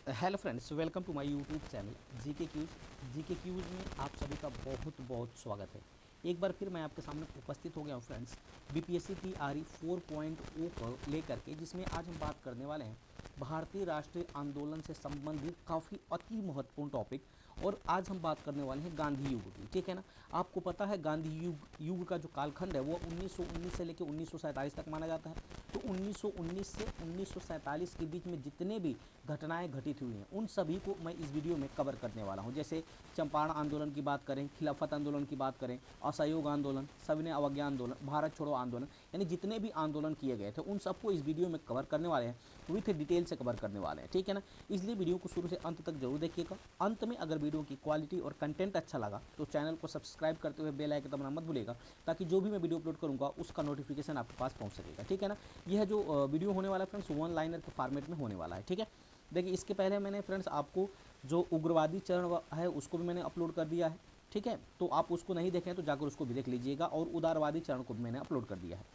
Hello friends, welcome to my YouTube channel GK quiz में आप सभी का बहुत बहुत स्वागत है। एक बार फिर मैं आपके सामने उपस्थित हो गया हूँ फ्रेंड्स, बीपीएससी की आरई 4.0 को लेकर के, जिसमें आज हम बात करने वाले हैं भारतीय राष्ट्रीय आंदोलन से संबंधित काफ़ी अति महत्वपूर्ण टॉपिक। और आज हम बात करने वाले हैं गांधी युग की, ठीक है ना। आपको पता है गांधी युग का जो कालखंड है वो 1919 से लेकर 1947 तक माना जाता है। तो 1919 से 1947 के बीच में जितने भी घटनाएं घटित हुई हैं उन सभी को मैं इस वीडियो में कवर करने वाला हूं। जैसे चंपारण आंदोलन की बात करें, खिलाफत आंदोलन की बात करें, असहयोग आंदोलन, सविनय अवज्ञा आंदोलन, भारत छोड़ो आंदोलन, यानी जितने भी आंदोलन किए गए थे उन सबको इस वीडियो में कवर करने वाले हैं, विथ डिटेल से कवर करने वाले हैं, ठीक है ना। इसलिए वीडियो को शुरू से अंत तक जरूर देखिएगा। अंत में अगर वीडियो की क्वालिटी और कंटेंट अच्छा लगा तो चैनल को सब्सक्राइब करते हुए बेल आइकन दबाना मत भूलिएगा, ताकि जो भी मैं वीडियो अपलोड करूँगा उसका नोटिफिकेशन आपके पास पहुँच सकेगा, ठीक है ना। यह जो वीडियो होने वाला है फ्रेंड्स वन लाइनर के फॉर्मेट में होने वाला है, ठीक है। देखिए, इसके पहले मैंने फ्रेंड्स आपको जो उग्रवादी चरण है उसको भी मैंने अपलोड कर दिया है, ठीक है। तो आप उसको नहीं देखें तो जाकर उसको भी देख लीजिएगा, और उदारवादी चरण को भी मैंने अपलोड कर दिया है।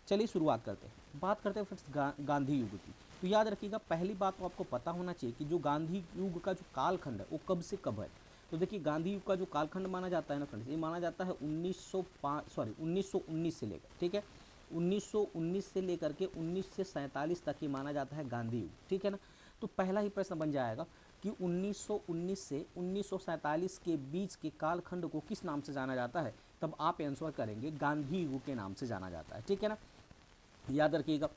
चलिए शुरुआत करते हैं। बात करते हैं फ्रेंड्स गांधी युग की। तो याद रखिएगा, पहली बात तो आपको पता होना चाहिए कि जो गांधी युग का जो कालखंड है वो कब से कब है। तो देखिए, गांधी युग का जो कालखंड माना जाता है ना फ्रेंड्स, ये माना जाता है 1919 से लेकर, ठीक है, 1919 से लेकर के 1947 तक ही माना जाता है गांधी युग, ठीक है ना। तो पहला ही प्रश्न बन जाएगा कि 1919 से 1947 के बीच के कालखंड को किस नाम से जाना जाता है। तब आप आंसर करेंगे गांधी युग के नाम से जाना जाता है, ठीक है ना। याद रखिएगा।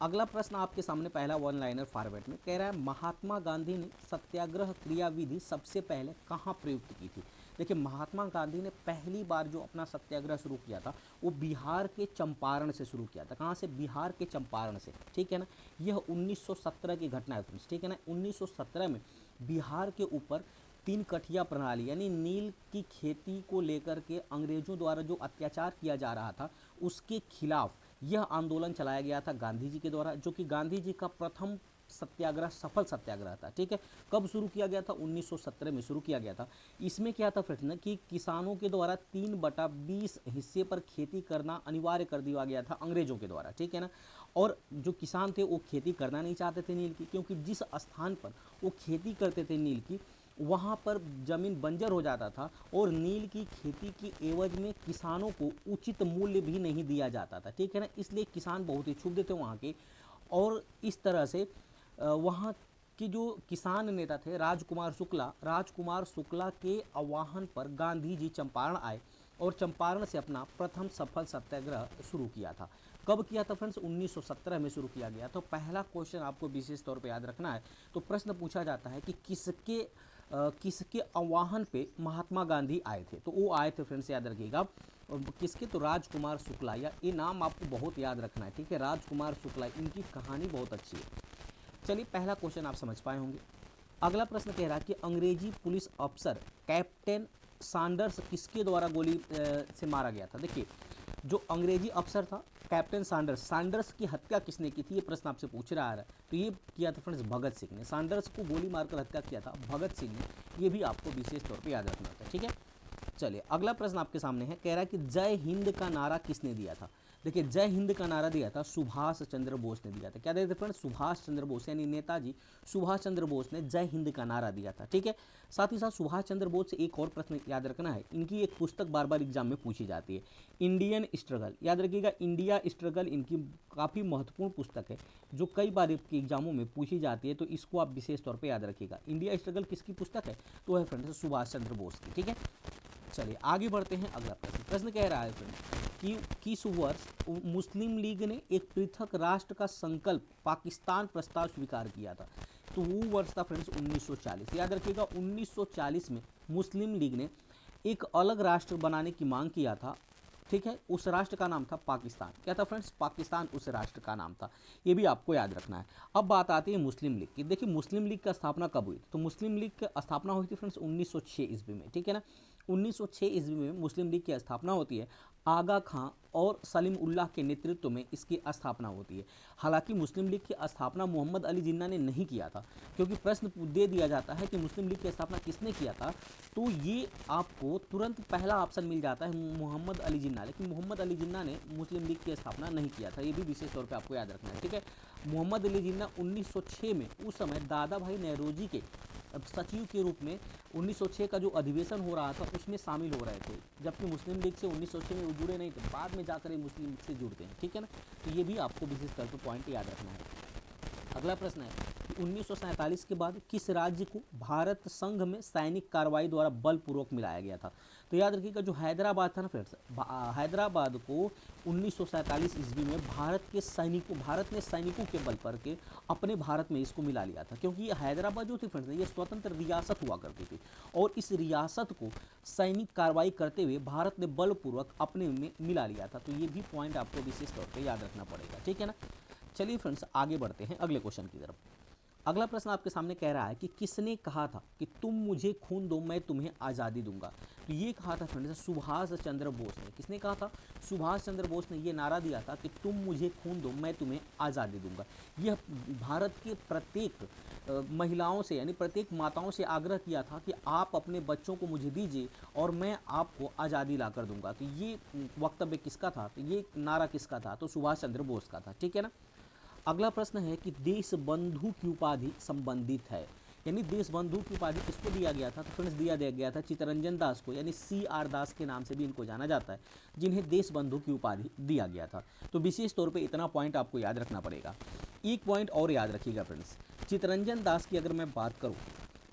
अगला प्रश्न आपके सामने पहला वन लाइनर फॉर्मेट में कह रहा है, महात्मा गांधी ने सत्याग्रह क्रियाविधि सबसे पहले कहाँ प्रयुक्त की थी। देखिए, महात्मा गांधी ने पहली बार जो अपना सत्याग्रह शुरू किया था वो बिहार के चंपारण से शुरू किया था। कहाँ से? बिहार के चंपारण से, ठीक है ना। यह 1917 की घटना है फ्रेंड्स, ठीक है ना। 1917 में बिहार के ऊपर तीन कठिया प्रणाली यानी नील की खेती को लेकर के अंग्रेजों द्वारा जो अत्याचार किया जा रहा था उसके खिलाफ यह आंदोलन चलाया गया था गांधी जी के द्वारा, जो कि गांधी जी का प्रथम सत्याग्रह सफल सत्याग्रह था, ठीक है। कब शुरू किया गया था? 1917 में शुरू किया गया था। इसमें क्या था फ्रेंड्स ना कि किसानों के द्वारा 3/20 हिस्से पर खेती करना अनिवार्य कर दिया गया था अंग्रेजों के द्वारा, ठीक है ना। और जो किसान थे वो खेती करना नहीं चाहते थे नील की, क्योंकि जिस स्थान पर वो खेती करते थे नील की वहाँ पर ज़मीन बंजर हो जाता था और नील की खेती की एवज में किसानों को उचित मूल्य भी नहीं दिया जाता था, ठीक है ना। इसलिए किसान बहुत ही क्षुब्ध थे वहाँ के, और इस तरह से वहाँ के जो किसान नेता थे राजकुमार शुक्ला के आह्वान पर गांधी जी चंपारण आए और चंपारण से अपना प्रथम सफल सत्याग्रह शुरू किया था। कब किया था फ्रेंड्स? 1917 में शुरू किया गया। तो पहला क्वेश्चन आपको विशेष तौर पे याद रखना है। तो प्रश्न पूछा जाता है कि किसके आह्वान पे महात्मा गांधी आए थे। तो वो आए थे फ्रेंड्स, याद रखिएगा, किसके? तो राजकुमार शुक्ला, या ये नाम आपको बहुत याद रखना है, ठीक है। राजकुमार शुक्ला, इनकी कहानी बहुत अच्छी है। चलिए, पहला क्वेश्चन आप समझ पाए होंगे। अगला प्रश्न कह रहा है कि अंग्रेजी पुलिस अफसर कैप्टन सैंडर्स किसके द्वारा गोली से मारा गया था। देखिए, जो अंग्रेजी अफसर था कैप्टन सैंडर्स की हत्या किसने की थी, ये प्रश्न आपसे पूछ रहा है। तो ये किया था फ्रेंड्स भगत सिंह ने। सैंडर्स को गोली मारकर हत्या किया था भगत सिंह ने। ये भी आपको विशेष तौर पर याद रखना था, ठीक है। चलिए, अगला प्रश्न आपके सामने है, कह रहा है कि जय हिंद का नारा किसने दिया था। देखिए, जय हिंद का नारा दिया था सुभाष चंद्र बोस ने दिया था। क्या दिया था फ्रेंड्स? सुभाष चंद्र बोस, यानी नेताजी सुभाष चंद्र बोस ने जय हिंद का नारा दिया था, ठीक है। साथ ही साथ सुभाष चंद्र बोस से एक और प्रश्न याद रखना है। इनकी एक पुस्तक बार बार एग्जाम में पूछी जाती है, इंडियन स्ट्रगल। याद रखिएगा, इंडिया स्ट्रगल इनकी काफ़ी महत्वपूर्ण पुस्तक है जो कई बार आपके एग्जामों में पूछी जाती है। तो इसको आप विशेष तौर पर याद रखिएगा। इंडिया स्ट्रगल किसकी पुस्तक है? तो है फ्रेंड्स सुभाष चंद्र बोस की, ठीक है। चलिए आगे बढ़ते हैं। अगला प्रश्न कह रहा है फ्रेंड्स कि किस वर्ष मुस्लिम लीग ने एक पृथक राष्ट्र का संकल्प पाकिस्तान प्रस्ताव स्वीकार किया था। तो वो वर्ष था फ्रेंड्स 1940। याद रखिएगा, 1940 में मुस्लिम लीग ने एक अलग राष्ट्र बनाने की मांग किया था, ठीक है। उस राष्ट्र का नाम था पाकिस्तान। क्या था फ्रेंड्स? पाकिस्तान उस राष्ट्र का नाम था। ये भी आपको याद रखना है। अब बात आती है मुस्लिम लीग की। देखिए, मुस्लिम लीग की स्थापना कब हुई? तो मुस्लिम लीग की स्थापना हुई थी फ्रेंड्स 1906 ईस्वी में, ठीक है ना। 1906 ईस्वी में मुस्लिम लीग की स्थापना होती है। आगा खां और सलीम उल्लाह के नेतृत्व में इसकी स्थापना होती है। हालांकि मुस्लिम लीग की स्थापना मोहम्मद अली जिन्ना ने नहीं किया था, क्योंकि प्रश्न दे दिया जाता है कि मुस्लिम लीग की स्थापना किसने किया था, तो ये आपको तुरंत पहला ऑप्शन मिल जाता है मोहम्मद अली जिन्ना। लेकिन मोहम्मद अली जिन्ना ने मुस्लिम लीग की स्थापना नहीं किया था, ये भी विशेष तौर पर आपको याद रखना है, ठीक है। मोहम्मद अली जिन्ना 1906 में, उस समय दादा भाई नेहरूजी के सचिव के रूप में 1906 का जो अधिवेशन हो रहा था उसमें शामिल हो रहे थे, जबकि मुस्लिम लीग से 1906 में वो जुड़े नहीं थे, बाद में जाकर ये मुस्लिम लीग से जुड़ते हैं, ठीक है ना। तो ये भी आपको विशेष तौर पर पॉइंट याद रखना है। अगला प्रश्न है कि 1947 के बाद किस राज्य को भारत संघ में सैनिक कार्रवाई द्वारा बलपूर्वक मिलाया गया था। तो याद रखिएगा, जो हैदराबाद था ना फ्रेंड्स, हैदराबाद को 1947 ईस्वी में भारत ने सैनिकों के बल पर के अपने भारत में इसको मिला लिया था, क्योंकि ये हैदराबाद जो थी फ्रेंड्स, ये स्वतंत्र रियासत हुआ करती थी, और इस रियासत को सैनिक कार्रवाई करते हुए भारत ने बलपूर्वक अपने में मिला लिया था। तो ये भी पॉइंट आपको विशेष तौर पर याद रखना पड़ेगा, ठीक है ना। चलिए फ्रेंड्स, आगे बढ़ते हैं अगले क्वेश्चन की तरफ। अगला प्रश्न आपके सामने कह रहा है कि किसने कहा था कि तुम मुझे खून दो मैं तुम्हें आज़ादी दूंगा। तो ये कहा था फ्रेंड्स सुभाष चंद्र बोस ने। किसने कहा था? सुभाष चंद्र बोस ने ये नारा दिया था कि तुम मुझे खून दो मैं तुम्हें आज़ादी दूंगा। यह भारत के प्रत्येक महिलाओं से यानी प्रत्येक माताओं से आग्रह किया था कि आप अपने बच्चों को मुझे दीजिए और मैं आपको आज़ादी ला कर दूंगा। तो ये वक्तव्य किसका था? तो ये नारा किसका था? तो सुभाष चंद्र बोस का था, ठीक है ना। अगला प्रश्न है कि देश बंधु की उपाधि संबंधित है, यानी देश बंधु की उपाधि किसको दिया गया था? तो फ्रेंड्स दिया गया था चित्तरंजन दास को, यानी CR दास के नाम से भी इनको जाना जाता है, जिन्हें देश बंधु की उपाधि दिया गया था। तो विशेष तौर पे इतना पॉइंट आपको याद रखना पड़ेगा। एक पॉइंट और याद रखिएगा फ्रेंड्स, चित्तरंजन दास की अगर मैं बात करूँ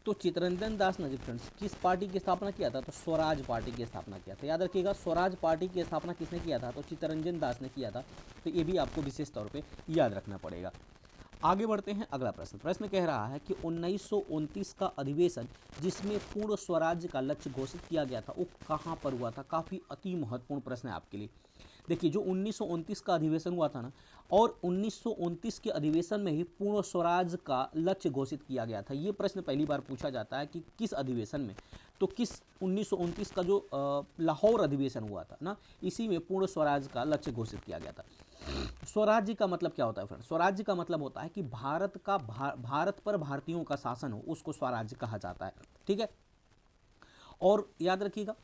तो चित्तरंजन दास ने फ्रेंड्स किस पार्टी की स्थापना किया था? तो स्वराज पार्टी की स्थापना किया था। याद रखिएगा, स्वराज पार्टी की स्थापना किसने किया था? तो चित्तरंजन दास ने किया था। तो ये भी आपको विशेष तौर पे याद रखना पड़ेगा। आगे बढ़ते हैं, अगला प्रश्न कह रहा है कि 1929 का अधिवेशन जिसमें पूर्ण स्वराज्य का लक्ष्य घोषित किया गया था वो कहाँ पर हुआ था? काफ़ी अति महत्वपूर्ण प्रश्न है आपके लिए। देखिए, जो 1929 का अधिवेशन हुआ था ना, और 1929 के अधिवेशन में ही पूर्ण स्वराज का लक्ष्य घोषित किया गया था। ये प्रश्न पहली बार पूछा जाता है कि किस अधिवेशन में, तो किस 1929 का जो लाहौर अधिवेशन हुआ था ना, इसी में पूर्ण स्वराज का लक्ष्य घोषित किया गया था। स्वराज्य का मतलब क्या होता है फ्रेंड? स्वराज्य का मतलब होता है कि भारत पर भारतीयों का शासन हो, उसको स्वराज्य कहा जाता है, ठीक है। और याद रखिएगा,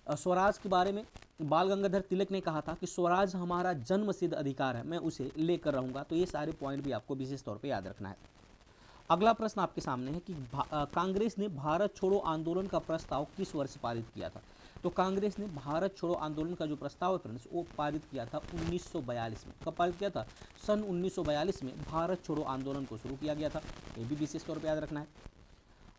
स्वराज के बारे में बाल गंगाधर तिलक ने कहा था कि स्वराज हमारा जन्मसिद्ध अधिकार है, मैं उसे लेकर रहूंगा। तो ये सारे पॉइंट भी आपको विशेष तौर पे याद रखना है। अगला प्रश्न आपके सामने है कि कांग्रेस ने भारत छोड़ो आंदोलन का प्रस्ताव किस वर्ष पारित किया था? तो कांग्रेस ने भारत छोड़ो आंदोलन का जो प्रस्ताव है फ्रेंड्स वो पारित किया था 1942 में। कब पारित किया था? सन 1942 में भारत छोड़ो आंदोलन को शुरू किया गया था। ये भी विशेष तौर पर याद रखना है।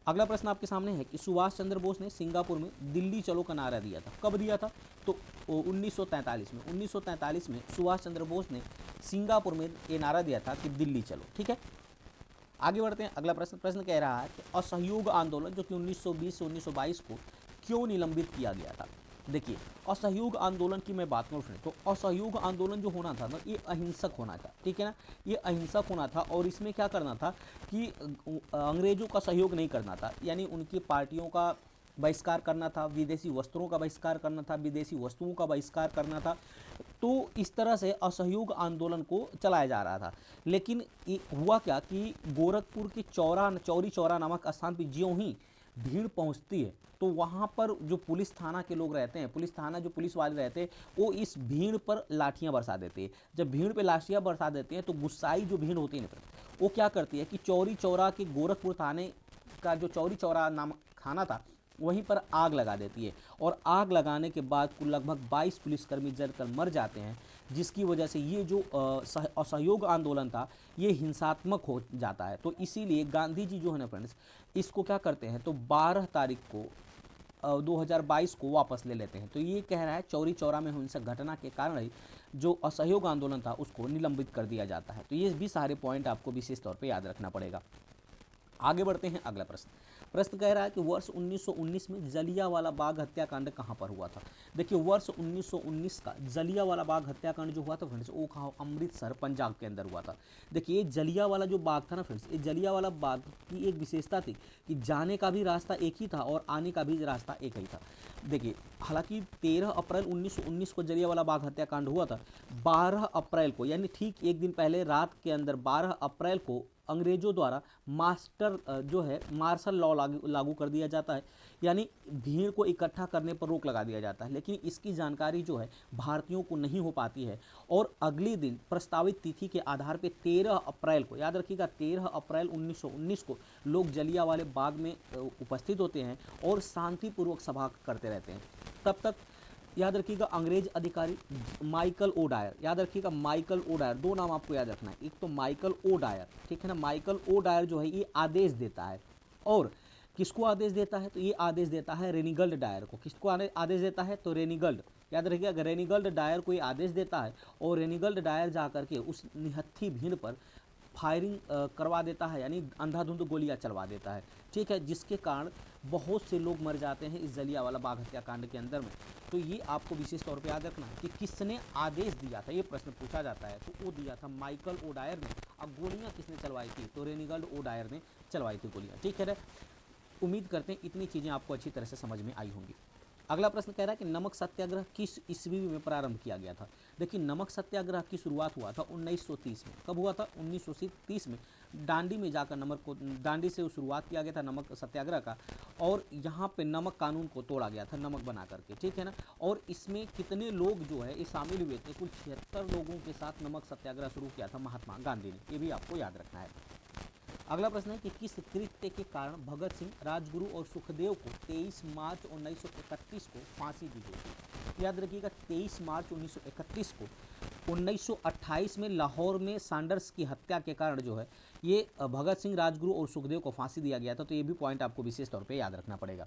अगला प्रश्न आपके सामने है कि सुभाष चंद्र बोस ने सिंगापुर में दिल्ली चलो का नारा दिया था। कब दिया था? तो 1943 में। 1943 में सुभाष चंद्र बोस ने सिंगापुर में ये नारा दिया था कि दिल्ली चलो, ठीक है। आगे बढ़ते हैं, अगला प्रश्न कह रहा है कि असहयोग आंदोलन जो कि 1920 से 1922 को क्यों निलंबित किया गया था? देखिए, असहयोग आंदोलन की मैं बात करूँ तो असहयोग आंदोलन जो होना था ना, ये अहिंसक होना था, ठीक है ना। ये अहिंसक होना था और इसमें क्या करना था कि अंग्रेजों का सहयोग नहीं करना था, यानी उनकी पार्टियों का बहिष्कार करना था, विदेशी वस्त्रों का बहिष्कार करना था, विदेशी वस्तुओं का बहिष्कार करना था। तो इस तरह से असहयोग आंदोलन को चलाया जा रहा था। लेकिन हुआ क्या कि गोरखपुर के चौरी चौरा नामक स्थान पर ज्यों ही भीड़ पहुंचती है तो वहाँ पर जो पुलिस थाना के लोग रहते हैं, पुलिस थाना जो पुलिस वाले रहते हैं, वो इस भीड़ पर लाठियाँ बरसा देते हैं। जब भीड़ पे लाठियाँ बरसा देते हैं तो गुस्साई जो भीड़ होती है ना, वो क्या करती है कि चौरी चौरा के गोरखपुर थाने का जो चौरी चौरा नाम थाना था वहीं पर आग लगा देती है। और आग लगाने के बाद कुल लगभग 22 पुलिसकर्मी जलकर मर जाते हैं, जिसकी वजह से ये जो असहयोग आंदोलन था ये हिंसात्मक हो जाता है। तो इसीलिए गांधी जी जो है ना फ्रेंड्स, इसको क्या करते हैं तो 12 तारीख को 2022 को वापस ले लेते हैं। तो ये कह रहा है चौरी चौरा में हिंसक घटना के कारण ही जो असहयोग आंदोलन था उसको निलंबित कर दिया जाता है। तो ये भी सारे पॉइंट आपको विशेष तौर पे याद रखना पड़ेगा। आगे बढ़ते हैं, अगला प्रश्न। प्रश्न कह रहा है कि वर्ष 1919 में जलियांवाला बाग हत्याकांड कहाँ पर हुआ था। देखिए वर्ष 1919 का जलियांवाला बाग हत्याकांड जो हुआ था फ्रेंड्स, वो कहाँ, अमृतसर पंजाब के अंदर हुआ था। देखिए ये जलियांवाला जो बाग था ना फ्रेंड्स, ये जलियांवाला बाग की एक विशेषता थी कि जाने का भी रास्ता एक ही था और आने का भी रास्ता एक ही था। देखिए हालांकि 13 अप्रैल 1919 को जलियांवाला बाग हत्याकांड हुआ था, 12 अप्रैल को यानी ठीक एक दिन पहले रात के अंदर 12 अप्रैल को अंग्रेजों द्वारा जो है मार्शल लॉ लागू कर दिया जाता है, यानी भीड़ को इकट्ठा करने पर रोक लगा दिया जाता है। लेकिन इसकी जानकारी जो है भारतीयों को नहीं हो पाती है और अगले दिन प्रस्तावित तिथि के आधार पर 13 अप्रैल को, याद रखिएगा 13 अप्रैल 1919 को लोग जलियांवाले बाग में उपस्थित होते हैं और शांतिपूर्वक सभा करते रहते हैं। तब तक याद रखिएगा अंग्रेज अधिकारी माइकल ओ डायर, याद रखिएगा माइकल ओ डायर, दो नाम आपको याद रखना है, एक तो माइकल ओ डायर, ठीक है ना, माइकल ओ डायर जो है ये आदेश देता है। और किसको आदेश देता है, तो ये आदेश देता है रेनिगल्ड डायर को। किसको आदेश देता है, तो रेनिगल्ड, याद रखिएगा रेनिगल्ड डायर को ये आदेश देता है और रेनिगल्ड डायर जा करके उस निहत्थी भीड़ पर फायरिंग करवा देता है, यानी अंधाधुंध गोलियां चलवा देता है, ठीक है, जिसके कारण बहुत से लोग मर जाते हैं इस जलियांवाला बाग हत्याकांड के अंदर में। तो ये आपको विशेष तौर पे याद रखना है कि किसने आदेश दिया था, ये प्रश्न पूछा जाता है। तो वो दिया था माइकल ओ डायर ने। अब गोलियां किसने चलवाई थी, तो रेनिगल्ड ओ डायर ने चलवाई थी गोलियां, ठीक है ना। उम्मीद करते हैं इतनी चीज़ें आपको अच्छी तरह से समझ में आई होंगी। अगला प्रश्न कह रहा है कि नमक सत्याग्रह किस ईस्वी में प्रारंभ किया गया था। देखिए नमक सत्याग्रह की शुरुआत हुआ था 1930 में। कब हुआ था, 1930 में। दांडी में जाकर दांडी से शुरुआत किया गया था नमक सत्याग्रह का, और यहाँ पे नमक कानून को तोड़ा गया था नमक बना करके, ठीक है ना। और इसमें कितने लोग जो है ये शामिल हुए थे, कुल 76 लोगों के साथ नमक सत्याग्रह शुरू किया था महात्मा गांधी ने, ये भी आपको याद रखना है। अगला प्रश्न है कि किस कृत्य के कारण भगत सिंह, राजगुरु और सुखदेव को 23 मार्च 1931 को फांसी दी गई। याद रखिएगा 23 मार्च 1931 को 1928 में लाहौर में सैंडर्स की हत्या के कारण जो है ये भगत सिंह, राजगुरु और सुखदेव को फांसी दिया गया था। तो ये भी पॉइंट आपको विशेष तौर पे याद रखना पड़ेगा।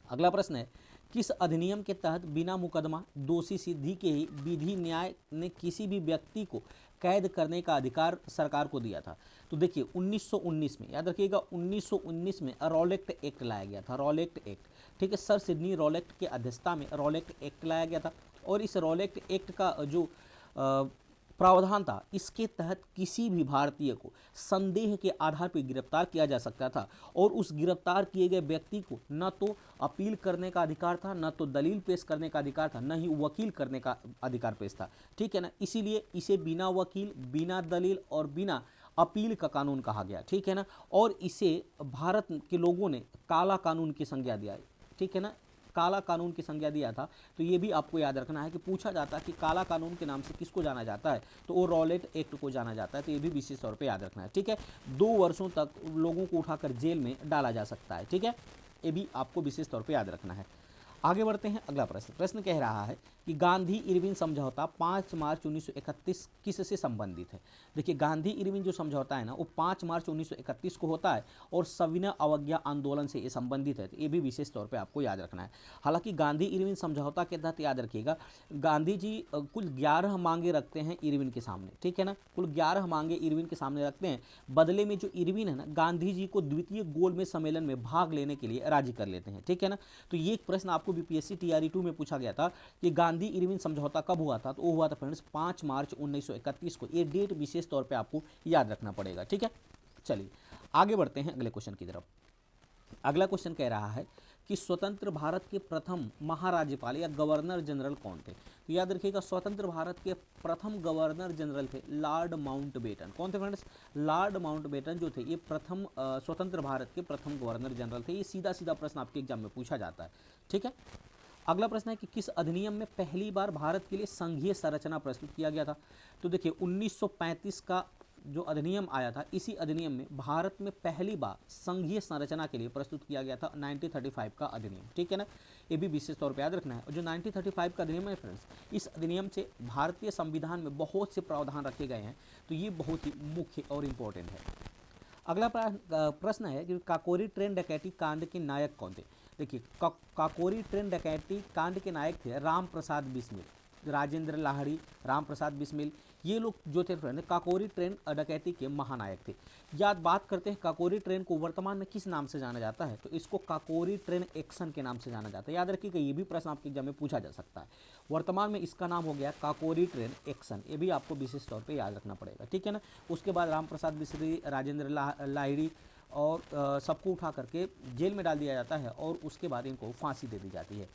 अगला प्रश्न है किस अधिनियम के तहत बिना मुकदमा दोषी सिद्धि के ही विधि न्याय ने किसी भी व्यक्ति को कैद करने का अधिकार सरकार को दिया था। तो देखिए 1919 में, याद रखिएगा 1919 में रॉलेक्ट एक्ट लाया गया था, रॉलेक्ट एक्ट, ठीक है, सर सिडनी रॉलेक्ट की अध्यक्षता में रॉलेक्ट एक्ट लाया गया था। और इस रॉलेक्ट एक्ट का जो प्रावधान था, इसके तहत किसी भी भारतीय को संदेह के आधार पर गिरफ्तार किया जा सकता था और उस गिरफ्तार किए गए व्यक्ति को न तो अपील करने का अधिकार था, न तो दलील पेश करने का अधिकार था, न ही वकील करने का अधिकार पेश था, ठीक है ना। इसीलिए इसे बिना वकील, बिना दलील और बिना अपील का कानून कहा गया, ठीक है ना। और इसे भारत के लोगों ने काला कानून की संज्ञा दिया है, ठीक है ना, काला कानून की संज्ञा दिया था। तो ये भी आपको याद रखना है कि पूछा जाता है कि काला कानून के नाम से किसको जाना जाता है, तो वो रॉलेट एक्ट को जाना जाता है। तो ये भी विशेष तौर पे याद रखना है, ठीक है। 2 वर्षों तक लोगों को उठाकर जेल में डाला जा सकता है, ठीक है, ये भी आपको विशेष तौर पे याद रखना है। आगे बढ़ते हैं, अगला प्रश्न कह रहा है कि गांधी इरविन समझौता 5 मार्च 1931 किससे संबंधित है। देखिए गांधी इरविन जो समझौता है ना, वो 5 मार्च 1931 को होता है और सविनय अवज्ञा आंदोलन से ये संबंधित है। तो ये भी विशेष तौर पे आपको याद रखना है। हालांकि गांधी इरविन समझौता के तहत याद रखिएगा गांधी जी कुल 11 मांगे रखते हैं इरविन के सामने, ठीक है ना, कुल 11 मांगे इरविन के सामने रखते हैं। बदले में जो इरविन है ना, गांधी जी को द्वितीय गोलमेज सम्मेलन में भाग लेने के लिए राजी कर लेते हैं, ठीक है ना। तो ये एक प्रश्न आपको बीपीएससी टीआरई 2 में पूछा गया था कि गांधी इरविन समझौता कब हुआ था, तो वो हुआ था फ्रेंड्स 5 मार्च 1931 को। ये डेट विशेष तौर पे आपको याद रखना पड़ेगा, ठीक है। चलिए आगे बढ़ते हैं अगले क्वेश्चन की तरफ। अगला क्वेश्चन कह रहा है कि स्वतंत्र भारत के प्रथम महाराज्यपाल या गवर्नर जनरल कौन थे। तो याद रखिएगा स्वतंत्र भारत के प्रथम गवर्नर जनरल थे लॉर्ड माउंटबेटन। कौन थे फ्रेंड्स, लॉर्ड माउंटबेटन जो थे ये प्रथम स्वतंत्र भारत के प्रथम गवर्नर जनरल थे। ये सीधा सीधा प्रश्न आपके एग्जाम में पूछा जाता है, ठीक है। अगला प्रश्न है कि किस अधिनियम में पहली बार भारत के लिए संघीय संरचना प्रस्तुत किया गया था। तो देखिए 1935 का जो अधिनियम आया था, इसी अधिनियम में भारत में पहली बार संघीय संरचना के लिए प्रस्तुत किया गया था 1935 का अधिनियम, ठीक है ना। ये भी विशेष तौर पर याद रखना है। और जो 1935 का अधिनियम है फ्रेंड्स, इस अधिनियम से भारतीय संविधान में बहुत से प्रावधान रखे गए हैं, तो ये बहुत ही मुख्य और इम्पोर्टेंट है। अगला प्रश्न है कि काकोरी ट्रेन डकैती कांड के नायक कौन थे। देखिए काकोरी ट्रेन डकैती कांड के नायक थे राम प्रसाद बिस्मिल। राजेंद्र लाहिड़ी, राम प्रसाद बिस्मिल, ये लोग जो थे फ्रेंड काकोरी ट्रेन डकैती के महानायक थे। याद बात करते हैं काकोरी ट्रेन को वर्तमान में किस नाम से जाना जाता है, तो इसको काकोरी ट्रेन एक्शन के नाम से जाना जाता है। याद रखिएगा, ये भी प्रश्न आपके एग्जाम में पूछा जा सकता है। वर्तमान में इसका नाम हो गया काकोरी ट्रेन एक्शन, ये भी आपको विशेष तौर पर याद रखना पड़ेगा, ठीक है ना। उसके बाद राम प्रसाद बिस्मिल, राजेंद्र लाहिड़ी और सबको उठा करके जेल में डाल दिया जाता है और उसके बाद इनको फांसी दे दी जाती है।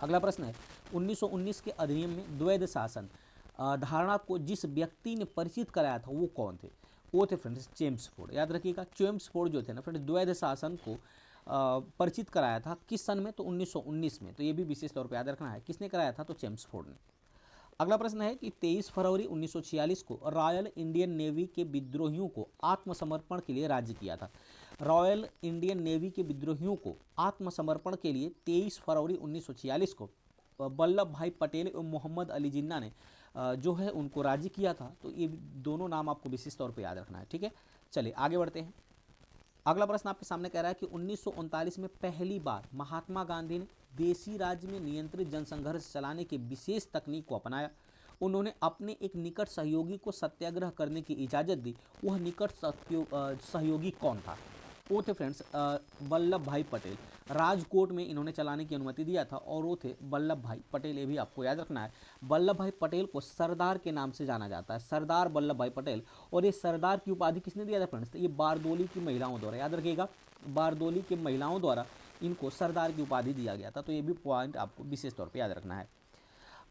अगला प्रश्न है 1919 के अधिनियम में द्वैध शासन धारणा को जिस व्यक्ति ने परिचित कराया था वो कौन थे, वो थे फ्रेंड्स चेम्सफोर्ड। याद रखिएगा, चेम्सफोर्ड जो थे ना फ्रेंड्स द्वैध शासन को परिचित कराया था किस सन में, तो 1919 में। तो ये भी विशेष तौर पर याद रखना है, किसने कराया था, तो चेम्सफोर्ड ने। अगला प्रश्न है कि 23 फरवरी 1946 को रॉयल इंडियन नेवी के विद्रोहियों को आत्मसमर्पण के लिए राज्य किया था। रॉयल इंडियन नेवी के विद्रोहियों को आत्मसमर्पण के लिए 23 फरवरी 1946 को वल्लभ भाई पटेल एवं मोहम्मद अली जिन्ना ने जो है उनको राजी किया था। तो ये दोनों नाम आपको विशेष तौर पे याद रखना है, ठीक है। चलिए आगे बढ़ते हैं। अगला प्रश्न आपके सामने कह रहा है कि 1939 में पहली बार महात्मा गांधी ने देशी राज्य में नियंत्रित जनसंघर्ष चलाने की विशेष तकनीक को अपनाया। उन्होंने अपने एक निकट सहयोगी को सत्याग्रह करने की इजाज़त दी। वह निकट सहयोगी कौन था, वो थे फ्रेंड्स वल्लभ भाई पटेल। राजकोट में इन्होंने चलाने की अनुमति दिया था और वो थे वल्लभ भाई पटेल। ये भी आपको याद रखना है। वल्लभ भाई पटेल को सरदार के नाम से जाना जाता है, सरदार वल्लभ भाई पटेल। और ये सरदार की उपाधि किसने दिया था फ्रेंड्स, ये बारदोली की महिलाओं द्वारा। याद रखिएगा, बारदोली के महिलाओं द्वारा इनको सरदार की उपाधि दिया गया था। तो ये भी पॉइंट आपको विशेष तौर पर याद रखना है।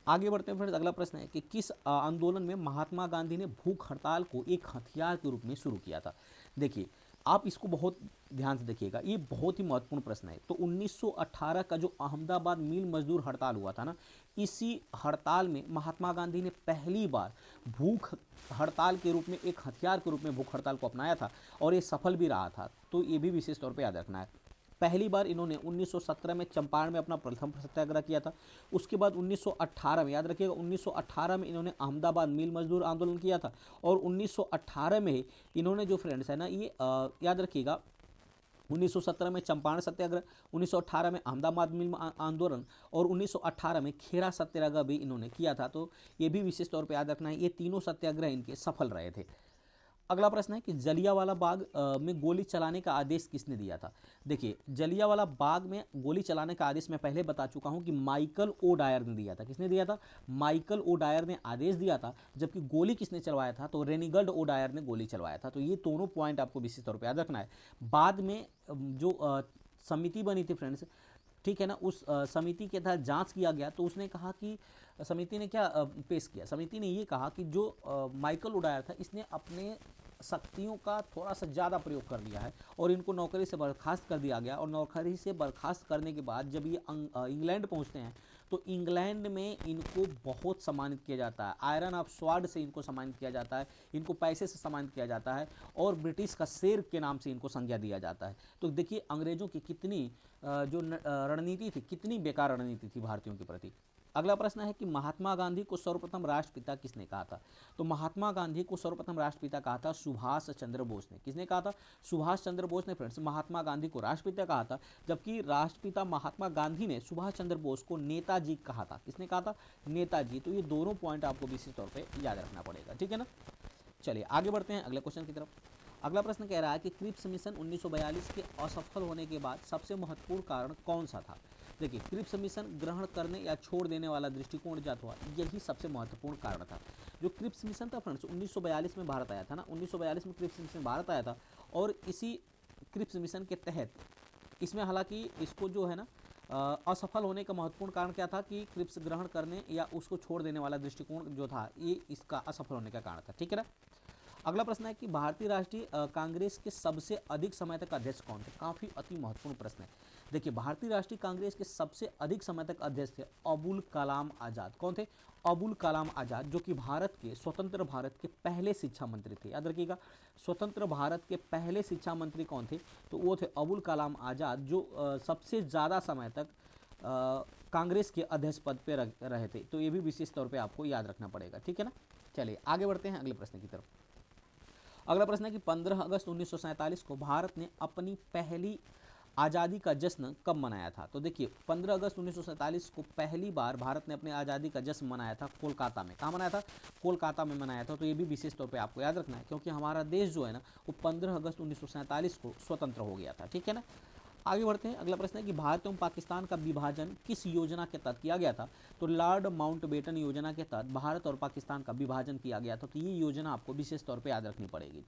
आगे बढ़ते हैं फ्रेंड्स। अगला प्रश्न है कि किस आंदोलन में महात्मा गांधी ने भूख हड़ताल को एक हथियार के रूप में शुरू किया था। देखिए, आप इसको बहुत ध्यान से देखिएगा, ये बहुत ही महत्वपूर्ण प्रश्न है। तो 1918 का जो अहमदाबाद मिल मजदूर हड़ताल हुआ था ना, इसी हड़ताल में महात्मा गांधी ने पहली बार भूख हड़ताल के रूप में, एक हथियार के रूप में भूख हड़ताल को अपनाया था और ये सफल भी रहा था। तो ये भी विशेष तौर पर याद रखना है। पहली बार इन्होंने 1917 में चंपारण में अपना प्रथम सत्याग्रह किया था। उसके बाद 1918 में, याद रखिएगा, 1918 में इन्होंने अहमदाबाद मिल मजदूर आंदोलन किया था। और 1918 में इन्होंने जो फ्रेंड्स है ना, ये याद रखिएगा, 1917 में चंपारण सत्याग्रह, 1918 में अहमदाबाद मिल आंदोलन और 1918 में खेड़ा सत्याग्रह भी इन्होंने किया था। तो ये भी विशेष तौर पर याद रखना है, ये तीनों सत्याग्रह इनके सफल रहे थे। अगला प्रश्न है कि जलियांवाला बाग में गोली चलाने का आदेश किसने दिया था। देखिए, जलियांवाला बाग में गोली चलाने का आदेश मैं पहले बता चुका हूं कि माइकल ओ डायर ने दिया था। किसने दिया था, माइकल ओ डायर ने आदेश दिया था। जबकि गोली किसने चलवाया था, तो रेनिगल्ड ओ डायर ने गोली चलवाया था। तो ये दोनों पॉइंट आपको विशेष तौर पर याद रखना है। बाद में जो समिति बनी थी फ्रेंड्स, ठीक है ना, उस समिति के तहत जांच किया गया। तो उसने कहा कि समिति ने क्या पेश किया, समिति ने ये कहा कि जो माइकल ओडायर था, इसने अपने शक्तियों का थोड़ा सा ज़्यादा प्रयोग कर लिया है और इनको नौकरी से बर्खास्त कर दिया गया। और नौकरी से बर्खास्त करने के बाद जब ये इंग्लैंड पहुंचते हैं तो इंग्लैंड में इनको बहुत सम्मानित किया जाता है। आयरन ऑफ स्वार्ड से इनको सम्मानित किया जाता है, इनको पैसे से सम्मानित किया जाता है और ब्रिटिश का शेर के नाम से इनको संज्ञा दिया जाता है। तो देखिए, अंग्रेज़ों की कितनी जो रणनीति थी, कितनी बेकार रणनीति थी भारतीयों के प्रति। अगला प्रश्न है कि महात्मा गांधी को सर्वप्रथम राष्ट्रपिता किसने कहा था। तो महात्मा गांधी को सर्वप्रथम राष्ट्रपिता कहा था सुभाष चंद्र बोस ने। किसने कहा था, सुभाष चंद्र बोस ने फ्रेंड्स महात्मा गांधी को राष्ट्रपिता कहा था। जबकि राष्ट्रपिता महात्मा गांधी ने सुभाष चंद्र बोस को नेताजी कहा था। किसने कहा था, नेताजी। तो ये दोनों पॉइंट आपको विशेष तौर पर याद रखना पड़ेगा, ठीक है ना। चलिए आगे बढ़ते हैं अगले क्वेश्चन की तरफ। अगला प्रश्न कह रहा है कि क्रिप्स मिशन 1942 के असफल होने के बाद सबसे महत्वपूर्ण कारण कौन सा था। देखिए, क्रिप्स मिशन ग्रहण करने या छोड़ देने वाला दृष्टिकोण जात हुआ, यही सबसे महत्वपूर्ण कारण था। जो क्रिप्स मिशन था फ्रेंड्स 1942 में भारत आया था ना, 1942 में क्रिप्स मिशन भारत आया था। और इसी क्रिप्स मिशन के तहत इसमें हालांकि इसको जो है ना असफल होने का महत्वपूर्ण कारण क्या था कि क्रिप्स ग्रहण करने या उसको छोड़ देने वाला दृष्टिकोण जो था, ये इसका असफल होने का कारण था, ठीक है ना। अगला प्रश्न है कि भारतीय राष्ट्रीय कांग्रेस के सबसे अधिक समय तक अध्यक्ष कौन थे। काफ़ी अति महत्वपूर्ण प्रश्न है। देखिए, भारतीय राष्ट्रीय कांग्रेस के सबसे अधिक समय तक अध्यक्ष थे अबुल कलाम आज़ाद। कौन थे, अबुल कलाम आज़ाद, जो कि भारत के स्वतंत्र भारत के पहले शिक्षा मंत्री थे। याद रखिएगा, स्वतंत्र भारत के पहले शिक्षा मंत्री कौन थे, तो वो थे अबुल कलाम आज़ाद, जो सबसे ज़्यादा समय तक कांग्रेस के अध्यक्ष पद पे रहे थे। तो ये भी विशेष तौर पे आपको याद रखना पड़ेगा, ठीक है ना। चलिए आगे बढ़ते हैं अगले प्रश्न की तरफ। अगला प्रश्न है कि 15 अगस्त 1947 को भारत ने अपनी पहली आज़ादी का जश्न कब मनाया था? तो देखिए 15 अगस्त 1947 को पहली बार भारत ने अपने आज़ादी का जश्न मनाया था कोलकाता में। कहाँ मनाया था? कोलकाता में मनाया था। तो ये भी विशेष तौर पे आपको याद रखना है, क्योंकि हमारा देश जो है ना वो 15 अगस्त 1947 को स्वतंत्र हो गया था। ठीक है ना। आगे बढ़ते हैं। अगला प्रश्न है कि भारत एवं पाकिस्तान का विभाजन किस योजना के तहत किया गया था? तो लॉर्ड माउंटबेटन योजना के तहत भारत और पाकिस्तान का विभाजन किया गया था। तो ये योजना आपको विशेष तौर पर याद रखनी पड़ेगी।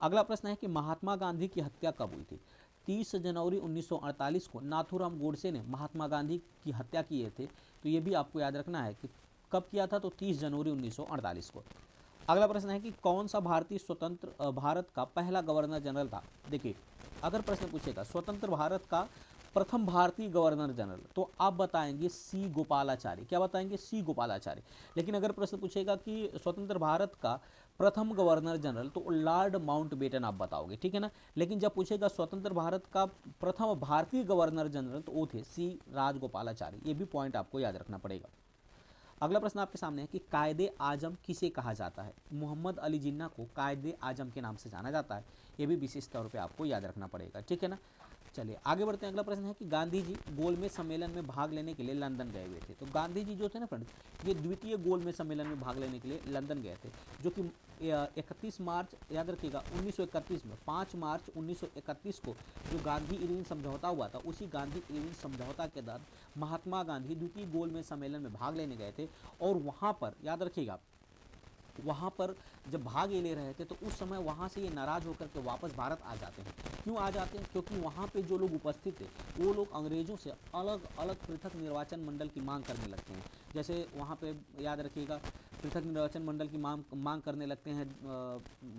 अगला प्रश्न है कि महात्मा गांधी की हत्या कब हुई थी? 30 जनवरी 1948 को नाथूराम गोडसे ने महात्मा गांधी की हत्या किए थे। तो ये भी आपको याद रखना है कि कब किया था, तो 30 जनवरी 1948 को। अगला प्रश्न है कि कौन सा भारतीय स्वतंत्र भारत का पहला गवर्नर जनरल था? देखिए अगर प्रश्न पूछेगा स्वतंत्र भारत का प्रथम भारतीय गवर्नर जनरल, तो आप बताएंगे सी गोपालाचारी। क्या बताएंगे? सी गोपालाचारी। लेकिन अगर प्रश्न पूछेगा कि स्वतंत्र भारत का प्रथम गवर्नर जनरल, तो लॉर्ड माउंटबेटन आप बताओगे। ठीक है ना। लेकिन जब पूछेगा स्वतंत्र भारत का प्रथम भारतीय गवर्नर जनरल, तो वो थे सी राजगोपालाचारी। ये भी पॉइंट आपको याद रखना पड़ेगा। अगला प्रश्न आपके सामने है कि कायदे आजम किसे कहा जाता है? मोहम्मद अली जिन्ना को कायदे आजम के नाम से जाना जाता है। ये भी विशेष तौर पे आपको याद रखना पड़ेगा। ठीक है ना। चलिए आगे बढ़ते हैं। अगला प्रश्न है कि गांधी जी गोलमेज सम्मेलन में भाग लेने के लिए लंदन गए हुए थे। तो गांधी जी जो थे ना फ्रेंड्स, ये द्वितीय गोलमेज सम्मेलन में भाग लेने के लिए लंदन गए थे, जो कि 31 मार्च, याद रखिएगा 1931 में, 5 मार्च 1931 को जो गांधी इरविन समझौता हुआ था, उसी गांधी इरविन समझौता के तहत महात्मा गांधी द्वितीय गोलमेज सम्मेलन में भाग लेने गए थे। और वहाँ पर याद रखिएगा, वहाँ पर जब भाग ले रहे थे तो उस समय वहाँ से ये नाराज़ होकर के वापस भारत आ जाते हैं। क्यों आ जाते हैं? क्योंकि वहाँ पे जो लोग उपस्थित थे वो लोग अंग्रेज़ों से अलग अलग पृथक निर्वाचन मंडल की मांग करने लगते हैं। जैसे वहाँ पे याद रखिएगा पृथक निर्वाचन मंडल की मांग करने लगते हैं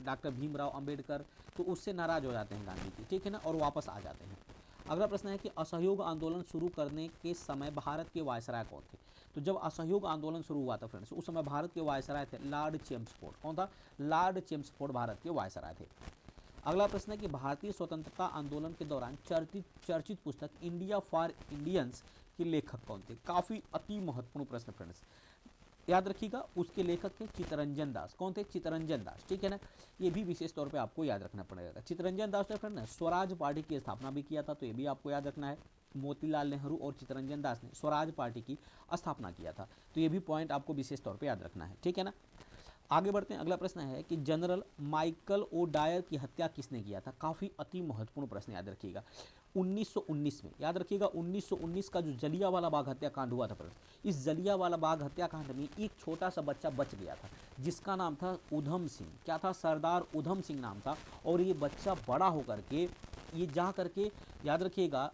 डॉक्टर भीमराव अंबेडकर, तो उससे नाराज़ हो जाते हैं गांधी जी। ठीक है ना। और वापस आ जाते हैं। अगला प्रश्न है कि असहयोग आंदोलन शुरू करने के समय भारत के वायसराय कौन थे? तो जब असहयोग आंदोलन शुरू हुआ था फ्रेंड्स, उस समय भारत के वायसराय थे लॉर्ड चेम्सफोर्ड। कौन था? लॉर्ड चेम्सफोर्ड भारत के वायसराय थे। अगला प्रश्न है कि भारतीय स्वतंत्रता आंदोलन के दौरान चर्चित पुस्तक इंडिया फॉर इंडियंस के लेखक कौन थे? काफ़ी अति महत्वपूर्ण प्रश्न फ्रेंड्स, याद रखिएगा। उसके लेखक थे चित्तरंजन दास। कौन थे? चित्तरंजन दास। ठीक है ना। ये भी विशेष तौर पे आपको याद रखना पड़ेगा। चित्तरंजन दास ने फ्रेंड स्वराज पार्टी की स्थापना भी किया था, तो ये भी आपको याद रखना है। मोतीलाल नेहरू और चित्तरंजन दास ने स्वराज पार्टी की स्थापना किया था, तो ये भी पॉइंट आपको विशेष तौर पे याद रखना है। ठीक है ना। आगे बढ़ते हैं। अगला प्रश्न है कि जनरल माइकल ओ डायर की हत्या किसने किया था? काफ़ी अति महत्वपूर्ण प्रश्न, याद रखिएगा। 1919 में, याद रखिएगा 1919 का जो जलियांवाला बाग हत्याकांड हुआ था फ्रेंड्स, इस जलियांवाला बाग हत्याकांड में एक छोटा सा बच्चा बच गया था जिसका नाम था उधम सिंह। क्या था? सरदार उधम सिंह नाम था। और ये बच्चा बड़ा होकर के ये जा करके, याद रखिएगा,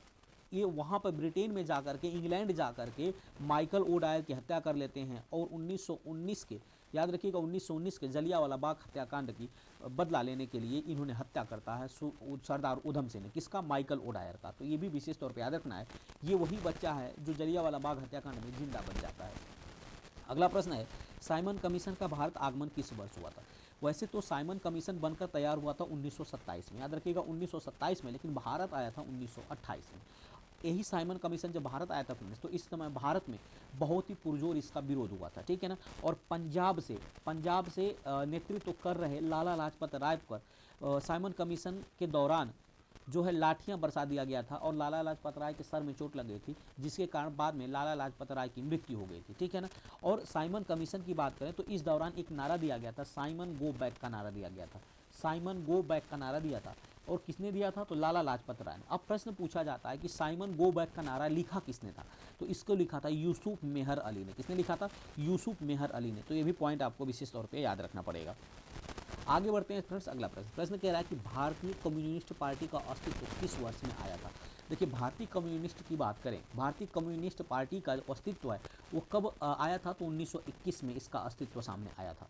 ये वहाँ पर ब्रिटेन में जाकर के, इंग्लैंड जाकर के माइकल ओ डायर की हत्या कर लेते हैं। और 1919 के, याद रखिएगा 1919 के जलियांवाला बाग हत्याकांड की बदला लेने के लिए इन्होंने हत्या करता है सरदार उधम सिंह ने। किसका? माइकल ओ डायर का। तो ये भी विशेष तौर पर याद रखना है। ये वही बच्चा है जो जलियांवाला बाग हत्याकांड में जिंदा बन जाता है। अगला प्रश्न है साइमन कमीशन का भारत आगमन किस वर्ष हुआ था? वैसे तो साइमन कमीशन बनकर तैयार हुआ था 1927 में, याद रखिएगा 1927 में, लेकिन भारत आया था 1928 में। यही साइमन कमीशन जब भारत आया था फ्रेंड्स, तो इस समय भारत में बहुत ही पुरजोर इसका विरोध हुआ था। ठीक है ना। और पंजाब से नेतृत्व कर रहे लाला लाजपत राय पर साइमन कमीशन के दौरान जो है लाठियां बरसा दिया गया था और लाला लाजपत राय के सर में चोट लग गई थी, जिसके कारण बाद में लाला लाजपत राय की मृत्यु हो गई थी। ठीक है ना। और साइमन कमीशन की बात करें तो इस दौरान एक नारा दिया गया था, साइमन गो बैक का नारा दिया गया था। साइमन गो बैक का नारा दिया था। और किसने दिया था? तो लाला लाजपत राय ने। अब प्रश्न पूछा जाता है कि साइमन गो बैक का नारा लिखा किसने था? तो इसको लिखा था यूसुफ मेहर अली ने। किसने लिखा था? यूसुफ मेहर अली ने। तो ये भी पॉइंट आपको विशेष तौर पर याद रखना पड़ेगा। आगे बढ़ते हैं फ्रेंड्स। अगला प्रश्न कह रहा है कि भारतीय कम्युनिस्ट पार्टी का अस्तित्व किस वर्ष में आया था? देखिए भारतीय कम्युनिस्ट की बात करें, भारतीय कम्युनिस्ट पार्टी का जो अस्तित्व है वो कब आया था? तो 1921 में इसका अस्तित्व सामने आया था।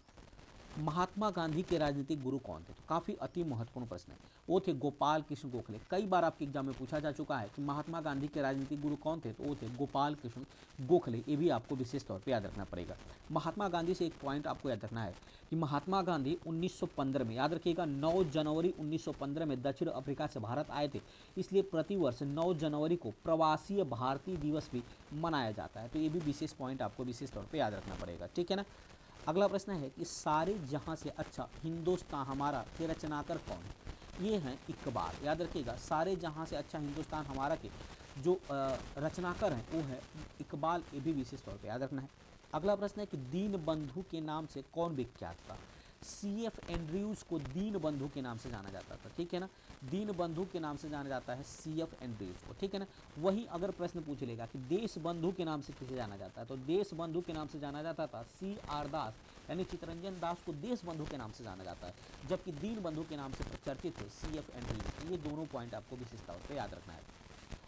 महात्मा गांधी के राजनीतिक गुरु कौन थे? तो काफ़ी अति महत्वपूर्ण प्रश्न है। वो थे गोपाल कृष्ण गोखले। कई बार आपके एग्जाम में पूछा जा चुका है कि महात्मा गांधी के राजनीतिक गुरु कौन थे? तो वो थे गोपाल कृष्ण गोखले। ये भी आपको विशेष तौर पर याद रखना पड़ेगा। महात्मा गांधी से एक पॉइंट आपको याद रखना है कि महात्मा गांधी 1915 में, याद रखिएगा 9 जनवरी 1915 में दक्षिण अफ्रीका से भारत आए थे। इसलिए प्रतिवर्ष 9 जनवरी को प्रवासीय भारतीय दिवस भी मनाया जाता है। तो ये भी विशेष पॉइंट आपको विशेष तौर पर याद रखना पड़ेगा। ठीक है ना। अगला प्रश्न है कि सारे जहां से अच्छा हिंदुस्तान हमारा के रचनाकार कौन है? ये हैं इकबाल, याद रखिएगा, सारे जहाँ से अच्छा हिंदुस्तान हमारा के जो रचनाकार हैं वो है इकबाल, ये भी विशेष तौर पे याद रखना है। अगला प्रश्न है कि दीन बंधु के नाम से कौन विख्यात था? CF एंड्रयूज को दीन बंधु के नाम से जाना जाता था, ठीक है ना, दीन बंधु के नाम से जाना जाता है CF एंड्रयूज को, ठीक है ना। वहीं अगर प्रश्न पूछ लेगा कि देश बंधु के नाम से किसे जाना जाता है, तो देश बंधु के नाम से जाना जाता था CR दास, यानी चित्तरंजन दास को देश बंधु के नाम से जाना जाता है, जबकि दीन बंधु के नाम से प्रचर्चित थे CF एंड्रयूज। ये दोनों पॉइंट आपको विशेष तौर पर याद रखना है।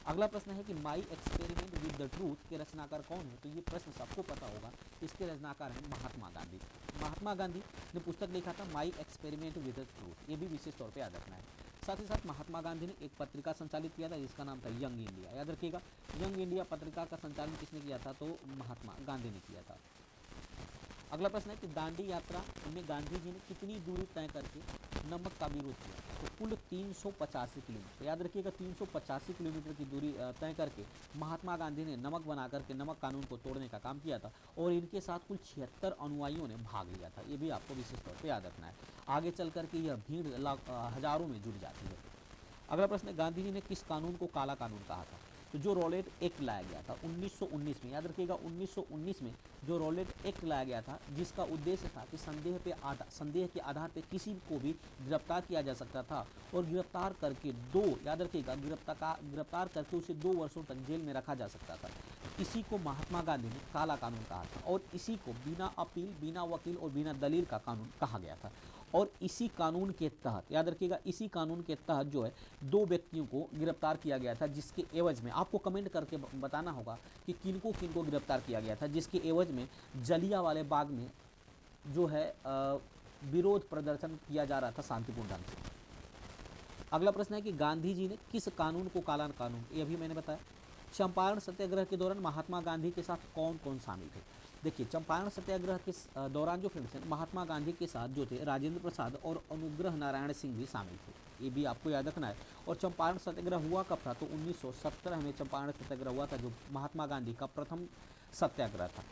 अगला प्रश्न है कि my experiment with the truth के रचनाकार कौन है? तो ये प्रश्न सबको पता होगा, इसके रचनाकार हैं महात्मा गांधी। महात्मा गांधी ने पुस्तक लिखा था my experiment with the truth, ये भी विशेष तौर पे याद रखना है। साथ ही साथ महात्मा गांधी ने एक पत्रिका संचालित किया था जिसका नाम था यंग इंडिया, याद रखिएगा, यंग इंडिया पत्रिका का संचालन किसने किया था? तो महात्मा गांधी ने किया था। अगला प्रश्न है कि दांडी यात्रा में गांधी जी ने कितनी दूरी तय करके नमक का विरोध किया? तो कुल 385 किलोमीटर, याद रखिएगा, 385 किलोमीटर की दूरी तय करके महात्मा गांधी ने नमक बना करके नमक कानून को तोड़ने का काम किया था, और इनके साथ कुल 76 अनुयायियों ने भाग लिया था। ये भी आपको विशेष तौर पर याद रखना है, आगे चल करके यह भीड़ हजारों में जुड़ जाती है। अगला प्रश्न है गांधी जी ने किस कानून को काला कानून कहा था? तो जो रॉलेट एक्ट लाया गया था 1919 में, याद रखिएगा 1919 में जो रॉलेट एक्ट लाया गया था, जिसका उद्देश्य था कि संदेह के आधार पर किसी को भी गिरफ्तार किया जा सकता था, और गिरफ्तार करके याद रखिएगा, गिरफ्तार करके उसे 2 वर्षों तक जेल में रखा जा सकता था। इसी को महात्मा गांधी ने काला कानून कहा था, और इसी को बिना अपील, बिना वकील और बिना दलील का कानून कहा गया था। और इसी कानून के तहत, याद रखिएगा, इसी कानून के तहत जो है 2 व्यक्तियों को गिरफ्तार किया गया था, जिसके एवज में आपको कमेंट करके बताना होगा कि किनको किनको गिरफ्तार किया गया था, जिसके एवज में जलियांवाला बाग में जो है विरोध प्रदर्शन किया जा रहा था शांतिपूर्ण ढंग से। अगला प्रश्न है कि गांधी जी ने किस कानून को काला कानून, ये अभी मैंने बताया। चंपारण सत्याग्रह के दौरान महात्मा गांधी के साथ कौन कौन शामिल थे? देखिए, चंपारण सत्याग्रह के दौरान जो फ्रेंड्स हैं, महात्मा गांधी के साथ जो थे राजेंद्र प्रसाद और अनुग्रह नारायण सिंह भी शामिल थे, ये भी आपको याद रखना है। और चंपारण सत्याग्रह हुआ कब था? तो 1917 में चंपारण सत्याग्रह हुआ था, जो महात्मा गांधी का प्रथम सत्याग्रह था,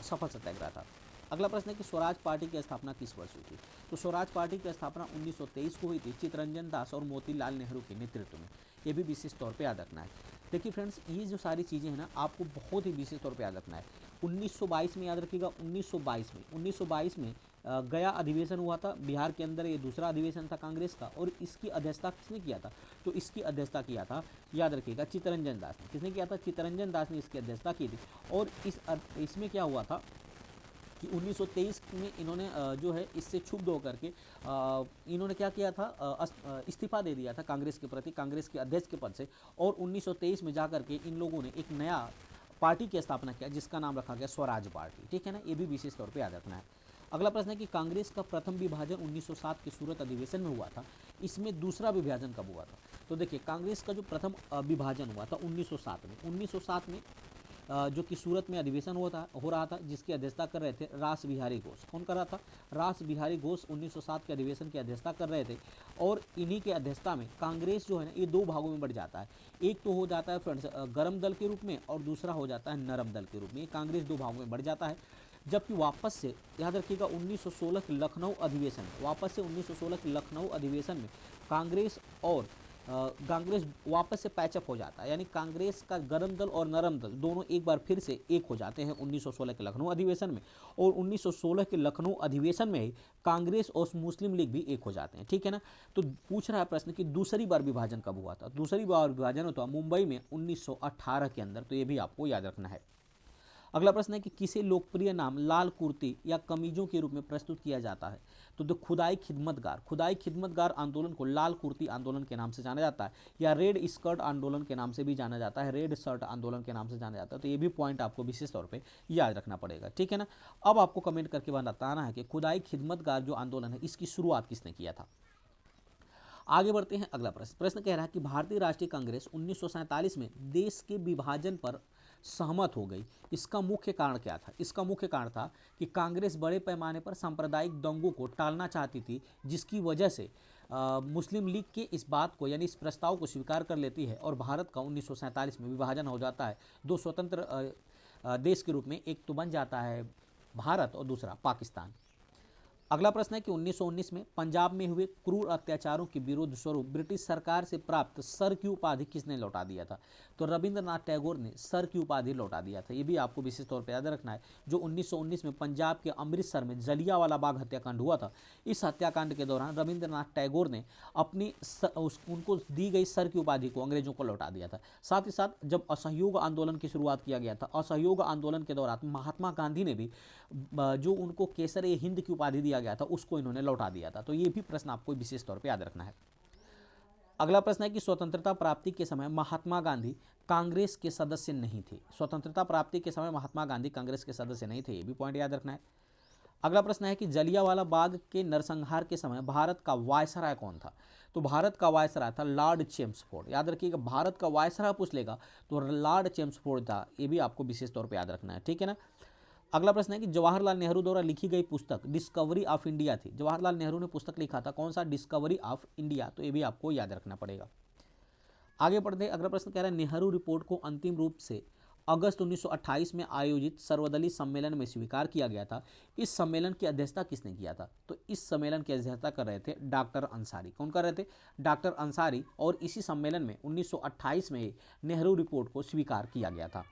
सफल सत्याग्रह था। अगला प्रश्न है कि स्वराज पार्टी की स्थापना किस वर्ष हुई थी? तो स्वराज पार्टी की स्थापना 1923 को हुई थी, चित्तरंजन दास और मोतीलाल नेहरू के नेतृत्व में। ये भी विशेष तौर पे याद रखना है। देखिए फ्रेंड्स, ये जो सारी चीज़ें हैं ना, आपको बहुत ही विशेष तौर पे याद रखना है। 1922 में, याद रखिएगा, 1922 में गया अधिवेशन हुआ था बिहार के अंदर। ये दूसरा अधिवेशन था कांग्रेस का, और इसकी अध्यक्षता किसने किया था? तो इसकी अध्यक्षता किया था, याद रखिएगा, चित्तरंजन दास ने। किसने किया था? चित्तरंजन दास ने इसकी अध्यक्षता की थी। और इसमें क्या हुआ था कि 1923 में इन्होंने जो है इससे क्षुब्ध होकर के इन्होंने क्या किया था? इस्तीफा दे दिया था कांग्रेस के प्रति, कांग्रेस के अध्यक्ष के पद से। और 1923 में जाकर के इन लोगों ने एक नया पार्टी की स्थापना किया, जिसका नाम रखा गया स्वराज पार्टी, ठीक है ना। ये भी विशेष तौर पे याद रखना है। अगला प्रश्न है कि कांग्रेस का प्रथम विभाजन 1907 के सूरत अधिवेशन में हुआ था, इसमें दूसरा विभाजन कब हुआ था? तो देखिए, कांग्रेस का जो प्रथम विभाजन हुआ था 1907 में, 1907 में जो कि सूरत में अधिवेशन हो रहा था, जिसकी अध्यक्षता कर रहे थे रास बिहारी घोष। कौन कर रहा था? रास बिहारी घोष 1907 के अधिवेशन की अध्यक्षता कर रहे थे। और इन्हीं के अध्यक्षता में कांग्रेस जो है ना, ये 2 भागों में बढ़ जाता है। एक तो हो जाता है फ्रेंड्स गर्म दल के रूप में, और दूसरा हो जाता है नरम दल के रूप में। कांग्रेस 2 भागों में बढ़ जाता है। जबकि वापस से, याद रखिएगा, 1916 के लखनऊ अधिवेशन में, वापस से 1916 के लखनऊ अधिवेशन में कांग्रेस वापस से पैचअप हो जाता है, यानी कांग्रेस का गरम दल और नरम दल दोनों एक बार फिर से एक हो जाते हैं 1916 के लखनऊ अधिवेशन में। और 1916 के लखनऊ अधिवेशन में ही कांग्रेस और मुस्लिम लीग भी एक हो जाते हैं, ठीक है ना। तो पूछ रहा है प्रश्न कि दूसरी बार विभाजन कब हुआ था? दूसरी बार विभाजन होता मुंबई में 1918 के अंदर, तो ये भी आपको याद रखना है। अगला प्रश्न है कि किसे लोकप्रिय नाम लाल कुर्ती या कमीजों के रूप में प्रस्तुत किया जाता है? तो खुदाई खिदमतगार आंदोलन को लाल कुर्ती आंदोलन के नाम से जाना जाता है, या रेड स्कर्ट आंदोलन के नाम से भी जाना जाता है, रेड शर्ट आंदोलन के नाम से जाना जाता है। तो ये भी पॉइंट आपको विशेष तौर पे याद रखना पड़ेगा, ठीक है ना। अब आपको कमेंट करके बताना है कि खुदाई खिदमतगार जो आंदोलन है, इसकी शुरुआत किसने किया था। आगे बढ़ते हैं। अगला प्रश्न कह रहा है कि भारतीय राष्ट्रीय कांग्रेस 1947 में देश के विभाजन पर सहमत हो गई। इसका मुख्य कारण क्या था? इसका मुख्य कारण था कि कांग्रेस बड़े पैमाने पर सांप्रदायिक दंगों को टालना चाहती थी, जिसकी वजह से मुस्लिम लीग के इस बात को, यानी इस प्रस्ताव को स्वीकार कर लेती है, और भारत का 1947 में विभाजन हो जाता है 2 स्वतंत्र देश के रूप में। एक तो बन जाता है भारत और दूसरा पाकिस्तान। अगला प्रश्न है कि 1919 में पंजाब में हुए क्रूर अत्याचारों के विरोध स्वरूप ब्रिटिश सरकार से प्राप्त सर की उपाधि किसने लौटा दिया था? तो रविंद्रनाथ टैगोर ने सर की उपाधि लौटा दिया था। ये भी आपको विशेष तौर पर याद रखना है। जो 1919 में पंजाब के अमृतसर में जलियांवाला बाग हत्याकांड हुआ था, इस हत्याकांड के दौरान रविंद्रनाथ टैगोर ने अपनी उनको दी गई सर की उपाधि को अंग्रेजों को लौटा दिया था। साथ ही साथ जब असहयोग आंदोलन की शुरुआत किया गया था, असहयोग आंदोलन के दौरान महात्मा गांधी ने भी जो उनको केसर ए हिंद की उपाधि दिया गया था उसको इन्होंने लौटा दिया था। तो ये भी प्रश्न आपको विशेष तौर पे याद रखना है। अगला प्रश्न है कि स्वतंत्रता प्राप्ति के समय महात्मा गांधी कांग्रेस के सदस्य नहीं थे। स्वतंत्रता प्राप्ति के समय महात्मा गांधी कांग्रेस के सदस्य नहीं थे, ये भी पॉइंट याद रखना है। अगला प्रश्न है कि जलियांवाला बाग के नरसंहार के समय भारत का वायसराय कौन था? तो भारत का वायसराय था लॉर्ड चेम्सफोर्ड। याद रखिएगा, भारत का वायसराय पूछ लेगा तो लॉर्ड चेम्सफोर्ड था, ये भी आपको विशेष तौर पर याद रखना है, ठीक है ना। अगला प्रश्न है कि जवाहरलाल नेहरू द्वारा लिखी गई पुस्तक डिस्कवरी ऑफ इंडिया थी। जवाहरलाल नेहरू ने पुस्तक लिखा था, कौन सा? Discovery of India. तो ये भी आपको याद रखना पड़ेगा। आगे बढ़ते, अगला प्रश्न कह रहा है नेहरू रिपोर्ट को अंतिम रूप से अगस्त 1928 में आयोजित सर्वदलीय सम्मेलन में स्वीकार किया गया था। इस सम्मेलन की अध्यक्षता किसने किया था? तो इस सम्मेलन की अध्यक्षता कर रहे थे डॉक्टर अंसारी। कौन कर रहे थे? डॉक्टर अंसारी। और इसी सम्मेलन में 1928 में नेहरू रिपोर्ट को स्वीकार किया गया था।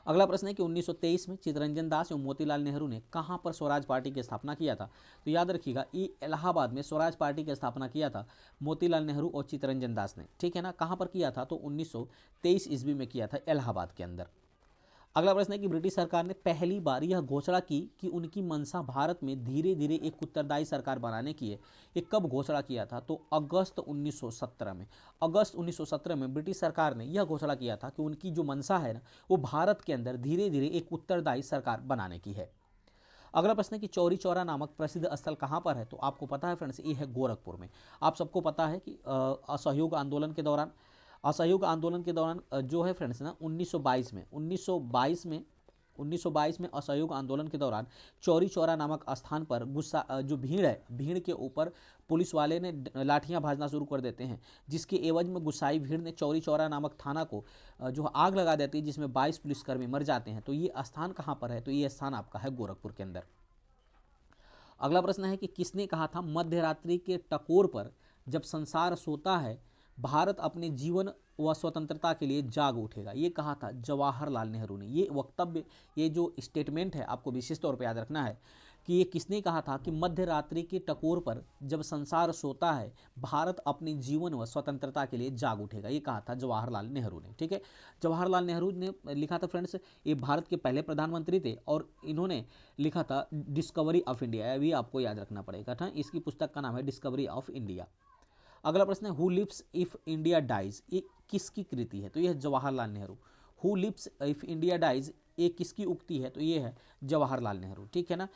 अगला प्रश्न है कि 1923 में चित्तरंजन दास एवं मोतीलाल नेहरू ने कहां पर स्वराज पार्टी की स्थापना किया था? तो याद रखिएगा, ये इलाहाबाद में स्वराज पार्टी की स्थापना किया था मोतीलाल नेहरू और चित्तरंजन दास ने, ठीक है ना। कहां पर किया था? तो 1923 ईस्वी में किया था, इलाहाबाद के अंदर। अगला प्रश्न है कि ब्रिटिश सरकार ने पहली बार यह घोषणा की कि उनकी मंशा भारत में धीरे धीरे एक उत्तरदायी सरकार बनाने की है। ये कब घोषणा किया था? तो अगस्त 1917 में। अगस्त 1917 में ब्रिटिश सरकार ने यह घोषणा किया था कि उनकी जो मंशा है ना, वो भारत के अंदर धीरे धीरे एक उत्तरदायी सरकार बनाने की है। अगला प्रश्न है कि चौरी चौरा नामक प्रसिद्ध स्थल कहाँ पर है? तो आपको पता है फ्रेंड्स, ये है गोरखपुर में। आप सबको पता है कि असहयोग आंदोलन के दौरान जो है फ्रेंड्स ना 1922 में असहयोग आंदोलन के दौरान चौरी चौरा नामक स्थान पर जो भीड़ है, भीड़ के ऊपर पुलिस वाले ने लाठियां भाजना शुरू कर देते हैं, जिसके एवज में गुस्साई भीड़ ने चौरी चौरा नामक थाना को जो आग लगा देती है, जिसमें 22 पुलिसकर्मी मर जाते हैं। तो ये स्थान कहाँ पर है? तो ये स्थान आपका है गोरखपुर के अंदर। अगला प्रश्न है कि किसने कहा था मध्य रात्रि के टकोर पर जब संसार सोता है भारत अपने जीवन व स्वतंत्रता के लिए जाग उठेगा? ये कहा था जवाहरलाल नेहरू ने। ये वक्तव्य, ये जो स्टेटमेंट है, आपको विशेष तौर पर याद रखना है कि ये किसने कहा था कि मध्य रात्रि के टकोर पर जब संसार सोता है भारत अपने जीवन व स्वतंत्रता के लिए जाग उठेगा। ये कहा था जवाहरलाल नेहरू ने, ठीक है। जवाहरलाल नेहरू ने लिखा था फ्रेंड्स, ये भारत के पहले प्रधानमंत्री थे और इन्होंने लिखा था डिस्कवरी ऑफ इंडिया। ये भी आपको याद रखना पड़ेगा था। इसकी पुस्तक का नाम है डिस्कवरी ऑफ इंडिया। अगला प्रश्न है who lives if India dies, ये किसकी कृति है? तो यह है Jawaharlal Nehru. Who lives if India dies, ये किसकी उक्ति है? तो ये है जवाहरलाल नेहरू, ठीक है ना।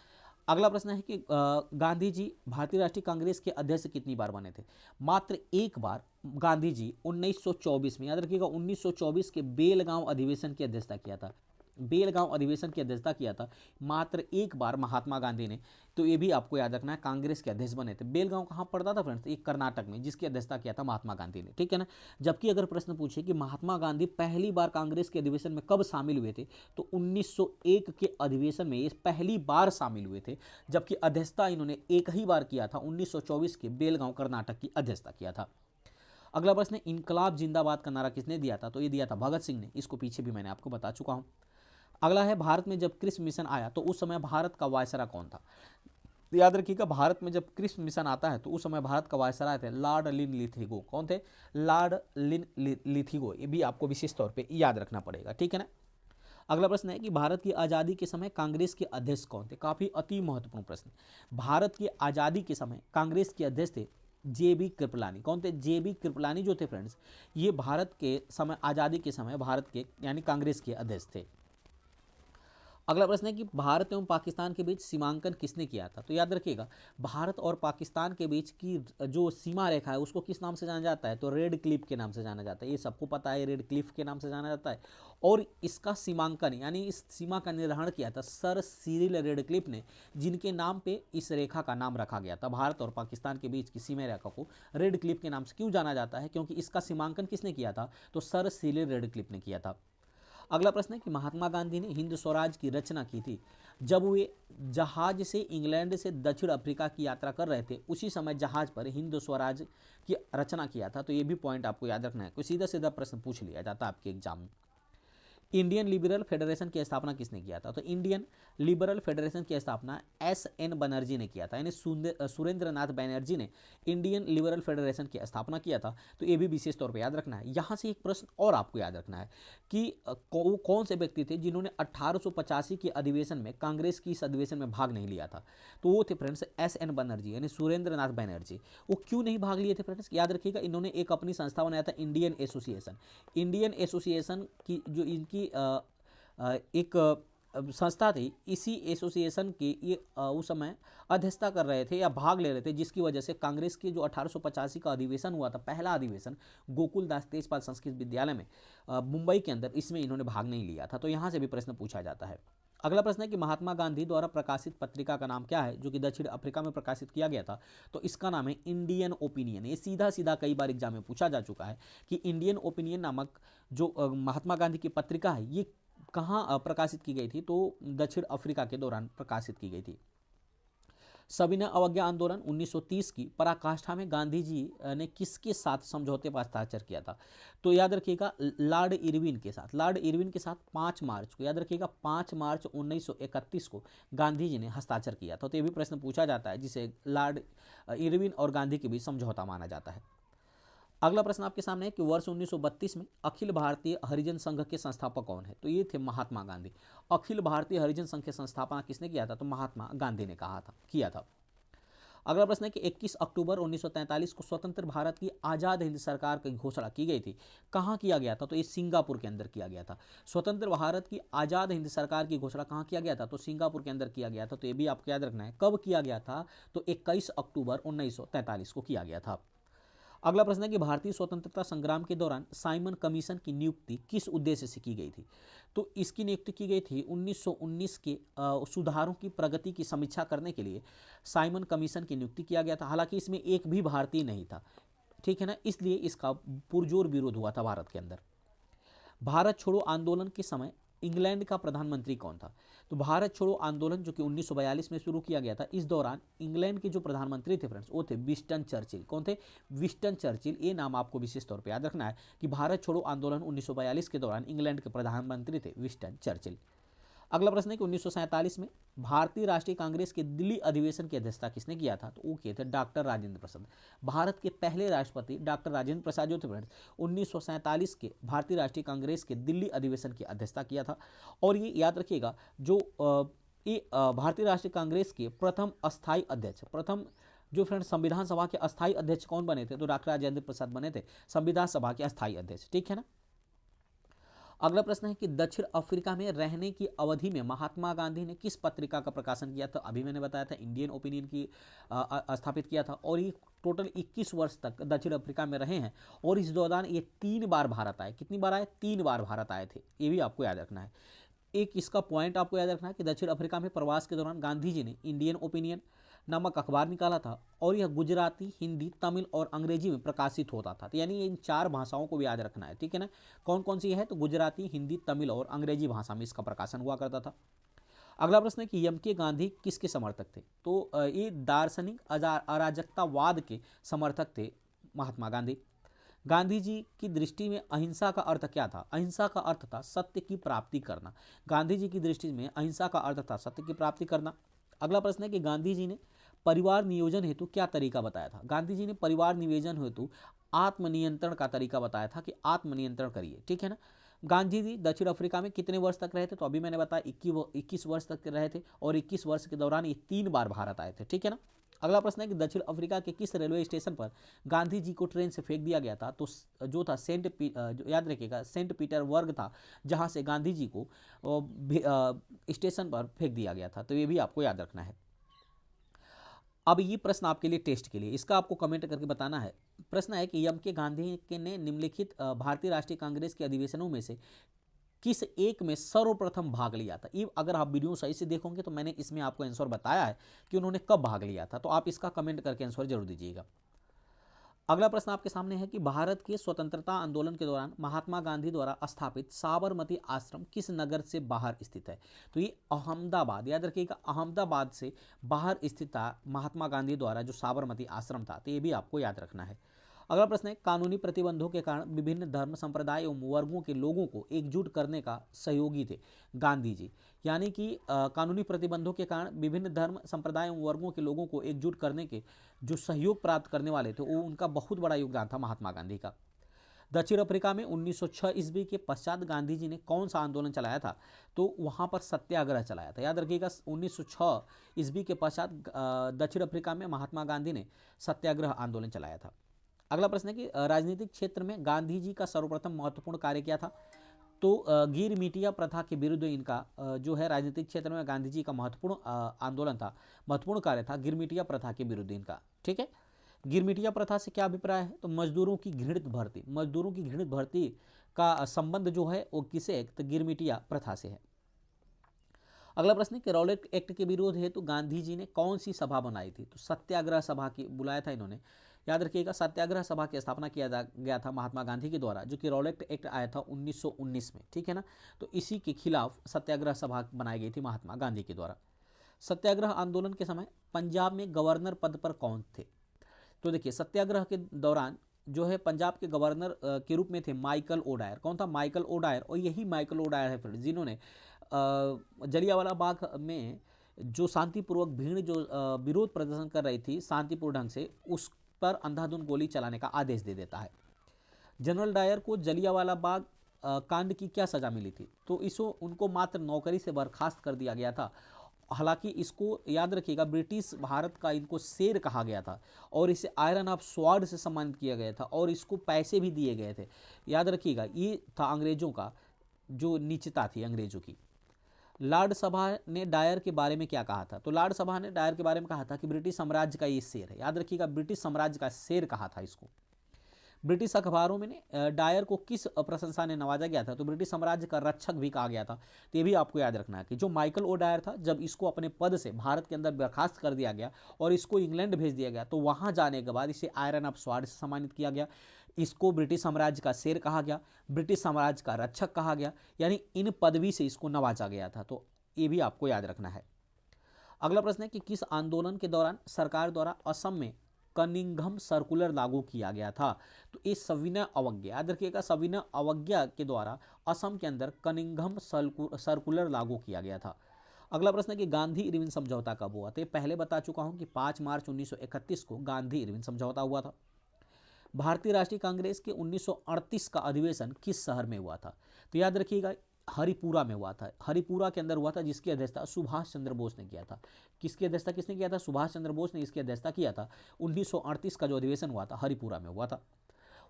अगला प्रश्न है कि गांधी जी भारतीय राष्ट्रीय कांग्रेस के अध्यक्ष कितनी बार बने थे? मात्र एक बार गांधी जी 1924 में, याद रखिएगा 1924 के बेलगांव अधिवेशन की अध्यक्षता किया था। बेलगांव अधिवेशन की अध्यक्षता किया था मात्र एक बार महात्मा गांधी ने। तो ये भी आपको याद रखना है, कांग्रेस के अध्यक्ष बने थे। बेलगांव कहाँ पड़ता था फ्रेंड्स? एक कर्नाटक में, जिसकी अध्यक्षता किया था महात्मा गांधी ने, ठीक है ना। जबकि अगर प्रश्न पूछे कि महात्मा गांधी पहली बार कांग्रेस के अधिवेशन में कब शामिल हुए थे, तो 1901 के अधिवेशन में ये पहली बार शामिल हुए थे। जबकि अध्यक्षता इन्होंने एक ही बार किया था, 1924 के बेलगांव कर्नाटक की अध्यक्षता किया था। अगला प्रश्न है इनकलाब जिंदाबाद का नारा किसने दिया था? तो ये दिया था भगत सिंह ने। इसको पीछे भी मैंने आपको बता चुका हूँ। अगला है भारत में जब क्रिस मिशन आया तो उस समय भारत का वायसराय कौन था? याद रखिएगा, भारत में जब क्रिस मिशन आता है तो उस समय भारत का वायसराय थे लॉर्ड लिन लिथिगो। कौन थे? लॉर्ड लिन लिथिगो। ये भी आपको विशेष तौर पे याद रखना पड़ेगा, ठीक है ना। अगला प्रश्न है कि भारत की आज़ादी के समय कांग्रेस के अध्यक्ष कौन थे? काफ़ी अति महत्वपूर्ण प्रश्न। भारत की आज़ादी के समय कांग्रेस के अध्यक्ष थे JB कृपलानी। कौन थे? JB कृपलानी जो थे फ्रेंड्स, ये भारत के समय, आज़ादी के समय भारत के यानी कांग्रेस के अध्यक्ष थे। अगला प्रश्न है कि भारत एवं पाकिस्तान के बीच सीमांकन किसने किया था? तो याद रखिएगा, भारत और पाकिस्तान के बीच की जो सीमा रेखा है उसको किस नाम से जाना जाता है? तो रेड क्लिफ के नाम से जाना जाता है। ये सबको पता है, रेड क्लिफ के नाम से जाना जाता है। और इसका सीमांकन यानी इस सीमा का निर्धारण किया था सर सिरिल रेडक्लिफ ने, जिनके नाम पे इस रेखा का नाम रखा गया था। भारत और पाकिस्तान के बीच की सीमा रेखा को रेड क्लिफ के नाम से क्यों जाना जाता है? क्योंकि इसका सीमांकन किसने किया था? तो सर सिरिल रेडक्लिफ ने किया था। अगला प्रश्न है कि महात्मा गांधी ने हिंद स्वराज की रचना की थी जब वे जहाज से इंग्लैंड से दक्षिण अफ्रीका की यात्रा कर रहे थे, उसी समय जहाज पर हिंद स्वराज की रचना किया था। तो ये भी पॉइंट आपको याद रखना है, कोई सीधा सीधा प्रश्न पूछ लिया जाता है आपके एग्जाम में। इंडियन लिबरल फेडरेशन की स्थापना किसने किया था? तो इंडियन लिबरल फेडरेशन की स्थापना एस.एन. बनर्जी ने किया था, यानी सुरेंद्र नाथ बनर्जी ने इंडियन लिबरल फेडरेशन की स्थापना किया था। तो ये भी विशेष तौर पर याद रखना है। यहाँ से एक प्रश्न और आपको याद रखना है कि वो कौन से व्यक्ति थे जिन्होंने 1885 के अधिवेशन में कांग्रेस की इस अधिवेशन में भाग नहीं लिया था? तो वो थे फ्रेंड्स एस.एन. बनर्जी, यानी सुरेंद्र नाथ बनर्जी। वो क्यों नहीं भाग लिए थे फ्रेंड्स? याद रखिएगा, इन्होंने एक अपनी संस्था बनाया था, इंडियन एसोसिएशन। इंडियन एसोसिएशन की जो इनकी एक संस्था थी, इसी एसोसिएशन की ये उस समय अध्यक्षता कर रहे थे या भाग ले रहे थे, जिसकी वजह से कांग्रेस के जो 1885 का अधिवेशन हुआ था, पहला अधिवेशन गोकुलदास तेजपाल संस्कृत विद्यालय में मुंबई के अंदर, इसमें इन्होंने भाग नहीं लिया था। तो यहाँ से भी प्रश्न पूछा जाता है। अगला प्रश्न है कि महात्मा गांधी द्वारा प्रकाशित पत्रिका का नाम क्या है जो कि दक्षिण अफ्रीका में प्रकाशित किया गया था? तो इसका नाम है इंडियन ओपिनियन। ये सीधा सीधा कई बार एग्जाम में पूछा जा चुका है कि इंडियन ओपिनियन नामक जो महात्मा गांधी की पत्रिका है, ये कहाँ प्रकाशित की गई थी? तो दक्षिण अफ्रीका के दौरान प्रकाशित की गई थी। सविनय अवज्ञा आंदोलन 1930 की पराकाष्ठा में गांधी जी ने किसके साथ समझौते पर हस्ताक्षर किया था? तो याद रखिएगा, लॉर्ड इरविन के साथ। लॉर्ड इरविन के साथ 5 मार्च को, याद रखिएगा 5 मार्च 1931 को गांधी जी ने हस्ताक्षर किया था। तो ये भी प्रश्न पूछा जाता है, जिसे लॉर्ड इरविन और गांधी के बीच समझौता माना जाता है। अगला प्रश्न आपके सामने है कि वर्ष 1932 में अखिल भारतीय हरिजन संघ के संस्थापक कौन है? तो ये थे महात्मा गांधी। अखिल भारतीय हरिजन संघ की स्थापना किसने किया था? तो महात्मा गांधी ने किया था। अगला प्रश्न है कि 21 अक्टूबर 1943 को स्वतंत्र भारत की आज़ाद हिंद सरकार की घोषणा की गई थी, कहाँ किया गया था? तो ये सिंगापुर के अंदर किया गया था। स्वतंत्र भारत की आज़ाद हिंद सरकार की घोषणा कहाँ किया गया था? तो सिंगापुर के अंदर किया गया था। तो ये भी आपको याद रखना है, कब किया गया था? तो 21 अक्टूबर 1943 को किया गया था। अगला प्रश्न है कि भारतीय स्वतंत्रता संग्राम के दौरान साइमन कमीशन की नियुक्ति किस उद्देश्य से की गई थी? तो इसकी नियुक्ति की गई थी 1919 के सुधारों की प्रगति की समीक्षा करने के लिए साइमन कमीशन की नियुक्ति किया गया था। हालांकि इसमें एक भी भारतीय नहीं था, ठीक है ना, इसलिए इसका पुरजोर विरोध हुआ था भारत के अंदर। भारत छोड़ो आंदोलन के समय इंग्लैंड का प्रधानमंत्री कौन था? तो भारत छोड़ो आंदोलन जो कि 1942 में शुरू किया गया था, इस दौरान इंग्लैंड के जो प्रधानमंत्री थे फ्रेंड्स, वो थे विंस्टन चर्चिल। कौन थे? Winston Churchill. ये नाम आपको विशेष तौर पर याद रखना है कि भारत छोड़ो आंदोलन 1942 के दौरान इंग्लैंड के प्रधानमंत्री थे विंस्टन चर्चिल। अगला प्रश्न है कि 1947 में भारतीय राष्ट्रीय कांग्रेस के दिल्ली अधिवेशन की अध्यक्षता किसने किया था? तो वो किए थे डॉक्टर राजेंद्र प्रसाद। भारत के पहले राष्ट्रपति डॉक्टर राजेंद्र प्रसाद जो थे फ्रेंड्स, 1947 के भारतीय राष्ट्रीय कांग्रेस के दिल्ली अधिवेशन की अध्यक्षता किया था। और ये याद रखिएगा, जो भारतीय राष्ट्रीय कांग्रेस के प्रथम अस्थायी अध्यक्ष, प्रथम जो फ्रेंड्स संविधान सभा के अस्थायी अध्यक्ष कौन बने थे? तो डॉक्टर राजेंद्र प्रसाद बने थे संविधान सभा के अस्थायी अध्यक्ष, ठीक है ना। अगला प्रश्न है कि दक्षिण अफ्रीका में रहने की अवधि में महात्मा गांधी ने किस पत्रिका का प्रकाशन किया था? अभी मैंने बताया था इंडियन ओपिनियन की स्थापित किया था। और ये टोटल 21 वर्ष तक दक्षिण अफ्रीका में रहे हैं और इस दौरान ये 3 बार भारत आए। कितनी बार आए? 3 बार भारत आए थे। ये भी आपको याद रखना है। एक इसका पॉइंट आपको याद रखना है कि दक्षिण अफ्रीका में प्रवास के दौरान गांधी जी ने इंडियन ओपिनियन नामक अखबार निकाला था और यह गुजराती, हिंदी, तमिल और अंग्रेजी में प्रकाशित होता था। तो यानी इन 4 भाषाओं को भी याद रखना है, ठीक है ना। कौन कौन सी है? तो गुजराती, हिंदी, तमिल और अंग्रेजी भाषा में इसका प्रकाशन हुआ करता था। अगला प्रश्न है कि एम.के. गांधी किसके समर्थक थे? तो ये दार्शनिक अराजकतावाद के समर्थक थे महात्मा गांधी। गांधी जी की दृष्टि में अहिंसा का अर्थ क्या था? अहिंसा का अर्थ था सत्य की प्राप्ति करना। गांधी जी की दृष्टि में अहिंसा का अर्थ था सत्य की प्राप्ति करना। अगला प्रश्न है कि गांधी जी ने परिवार नियोजन हेतु क्या तरीका बताया था? गांधी जी ने परिवार नियोजन हेतु आत्मनियंत्रण का तरीका बताया था कि आत्मनियंत्रण करिए, ठीक है ना। गांधी जी दक्षिण अफ्रीका में कितने वर्ष तक रहे थे? तो अभी मैंने बताया 21 वर्ष तक रहे थे और 21 वर्ष के दौरान ये 3 बार भारत आए थे, ठीक है ना। अगला प्रश्न है कि दक्षिण अफ्रीका के किस रेलवे स्टेशन पर गांधी जी को ट्रेन से फेंक दिया गया था? तो जो था याद रखिएगा सेंट पीटरबर्ग था, जहां से गांधी जी को स्टेशन पर फेंक दिया गया था। तो ये भी आपको याद रखना है। अब ये प्रश्न आपके लिए टेस्ट के लिए, इसका आपको कमेंट करके बताना है। प्रश्न है कि एम.के. गांधी ने निम्नलिखित भारतीय राष्ट्रीय कांग्रेस के अधिवेशनों में से किस एक में सर्वप्रथम भाग लिया था? ये अगर आप वीडियो सही से देखोगे तो मैंने इसमें आपको आंसर बताया है कि उन्होंने कब भाग लिया था। तो आप इसका कमेंट करके आंसर जरूर दीजिएगा। अगला प्रश्न आपके सामने है कि भारत के स्वतंत्रता आंदोलन के दौरान महात्मा गांधी द्वारा स्थापित साबरमती आश्रम किस नगर से बाहर स्थित है? तो ये अहमदाबाद, याद रखिएगा, अहमदाबाद से बाहर स्थित था महात्मा गांधी द्वारा जो साबरमती आश्रम था, तो ये भी आपको याद रखना है। अगला प्रश्न है, कानूनी प्रतिबंधों के कारण विभिन्न धर्म संप्रदाय एवं वर्गों के लोगों को एकजुट करने का सहयोगी थे गांधी जी। यानी कि कानूनी प्रतिबंधों के कारण विभिन्न धर्म संप्रदाय एवं वर्गों के लोगों को एकजुट करने के जो सहयोग प्राप्त करने वाले थे, वो उनका बहुत बड़ा योगदान था महात्मा गांधी का। दक्षिण अफ्रीका में 1906 ईस्वी के पश्चात गांधी जी ने कौन सा आंदोलन चलाया था? तो वहां पर सत्याग्रह चलाया था। याद रखिएगा, 1906 ईस्वी के पश्चात दक्षिण अफ्रीका में महात्मा गांधी ने सत्याग्रह आंदोलन चलाया था। अगला प्रश्न है कि राजनीतिक क्षेत्र में गांधी जी का सर्वप्रथम महत्वपूर्ण कार्य क्या था? तो गिरमिटिया प्रथा के विरुद्ध इनका जो है राजनीतिक क्षेत्र में गांधी जी का महत्वपूर्ण आंदोलन था, महत्वपूर्ण कार्य था गिरमिटिया प्रथा के विरुद्ध इनका। ठीक है, गिरमिटिया प्रथा से क्या अभिप्राय है? तो मजदूरों की घृणित भर्ती, मजदूरों की घृणित भर्ती का संबंध जो है वो किसे? तो गिरमिटिया प्रथा से है। अगला प्रश्न है कि रॉलेट एक्ट के विरोध हेतु गांधी जी ने कौन सी सभा बनाई थी? तो सत्याग्रह सभा की बुलाया था इन्होंने। याद रखिएगा, सत्याग्रह सभा की स्थापना किया गया था महात्मा गांधी के द्वारा, जो कि रॉलेट एक्ट आया था 1919 में। ठीक है ना, तो इसी के खिलाफ सत्याग्रह सभा बनाई गई थी महात्मा गांधी के द्वारा। सत्याग्रह आंदोलन के समय पंजाब में गवर्नर पद पर कौन थे? तो देखिए, सत्याग्रह के दौरान जो है पंजाब के गवर्नर के रूप में थे माइकल ओडायर। कौन था? Michael O'Dwyer. और यही माइकल ओडायर है फिर जिन्होंने जलियांवाला बाग में जो शांतिपूर्वक भीड़ जो विरोध प्रदर्शन कर रही थी शांतिपूर्ण ढंग से, उस पर अंधाधुंध गोली चलाने का आदेश दे देता है। जनरल डायर को जलियांवाला बाग कांड की क्या सजा मिली थी? तो इसको उनको मात्र नौकरी से बर्खास्त कर दिया गया था। हालांकि इसको याद रखिएगा, ब्रिटिश भारत का इनको शेर कहा गया था और इसे आयरन ऑफ स्वॉर्ड से सम्मानित किया गया था और इसको पैसे भी दिए गए थे। याद रखिएगा, ये था अंग्रेजों का जो नीचता थी अंग्रेजों की। लॉर्ड सभा ने डायर के बारे में क्या कहा था? तो लॉर्ड सभा ने डायर के बारे में कहा था कि ब्रिटिश साम्राज्य का ये शेर है। याद रखिएगा, ब्रिटिश साम्राज्य का शेर कहा था इसको। ब्रिटिश अखबारों में डायर को किस प्रशंसा ने नवाजा गया था? तो ब्रिटिश साम्राज्य का रक्षक भी कहा गया था। तो ये भी आपको याद रखना है कि जो माइकल ओ डायर था, जब इसको अपने पद से भारत के अंदर बर्खास्त कर दिया गया और इसको इंग्लैंड भेज दिया गया, तो वहां जाने के बाद इसे आयरन ऑफ स्वॉर्ड से सम्मानित किया गया। इसको ब्रिटिश साम्राज्य का शेर कहा गया, ब्रिटिश साम्राज्य का रक्षक कहा गया, यानी इन पदवी से इसको नवाजा गया था। तो ये भी आपको याद रखना है। अगला प्रश्न है कि किस आंदोलन के दौरान सरकार द्वारा असम में कनिंघम सर्कुलर लागू किया गया था? तो ये सविनय अवज्ञा, याद रखिएगा, सविनय अवज्ञा के द्वारा असम के अंदर कनिंघम सर्कुलर लागू किया गया था। अगला प्रश्न है कि गांधी इरविन समझौता कब हुआ? तो पहले बता चुका हूं कि 5 मार्च 1931 को गांधी इरविन समझौता हुआ था। भारतीय राष्ट्रीय कांग्रेस के 1938 का अधिवेशन किस शहर में हुआ था? तो याद रखिएगा, हरिपुरा में हुआ था। हरिपुरा के अंदर हुआ था, जिसकी अध्यक्षता सुभाष चंद्र बोस ने किया था। किसकी अध्यक्षता किसने किया था? सुभाष चंद्र बोस ने इसकी अध्यक्षता किया था। 1938 का जो अधिवेशन हुआ था हरिपुरा में हुआ था।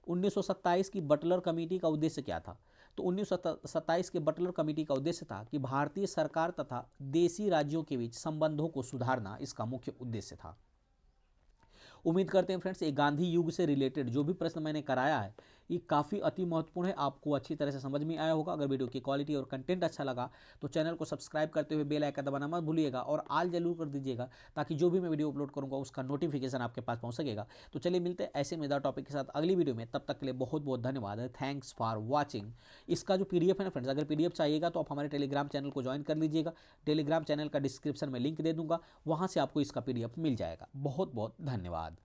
1927 की बटलर कमेटी का उद्देश्य क्या था? तो 1927 के बटलर कमेटी का उद्देश्य था कि भारतीय सरकार तथा देशी राज्यों के बीच संबंधों को सुधारना इसका मुख्य उद्देश्य था। उम्मीद करते हैं फ्रेंड्स, ये गांधी युग से रिलेटेड जो भी प्रश्न मैंने कराया है ये काफ़ी अति महत्वपूर्ण है, आपको अच्छी तरह से समझ में आया होगा। अगर वीडियो की क्वालिटी और कंटेंट अच्छा लगा तो चैनल को सब्सक्राइब करते हुए बेल आइकन दबाना मत भूलिएगा और आल जरूर कर दीजिएगा, ताकि जो भी मैं वीडियो अपलोड करूँगा उसका नोटिफिकेशन आपके पास पहुँच सकेगा। तो चलिए मिलते हैं ऐसे मजेदार टॉपिक के साथ अगली वीडियो में, तब तक के लिए बहुत बहुत धन्यवाद। Thanks for watching. इसका जो PDF है ना फ्रेंड्स, अगर PDF चाहिएगा तो आप हमारे टेलीग्राम चैनल को ज्वाइन कर लीजिएगा। टेलीग्राम चैनल का डिस्क्रिप्शन में लिंक दे दूंगा, वहाँ से आपको इसका PDF मिल जाएगा। बहुत बहुत धन्यवाद।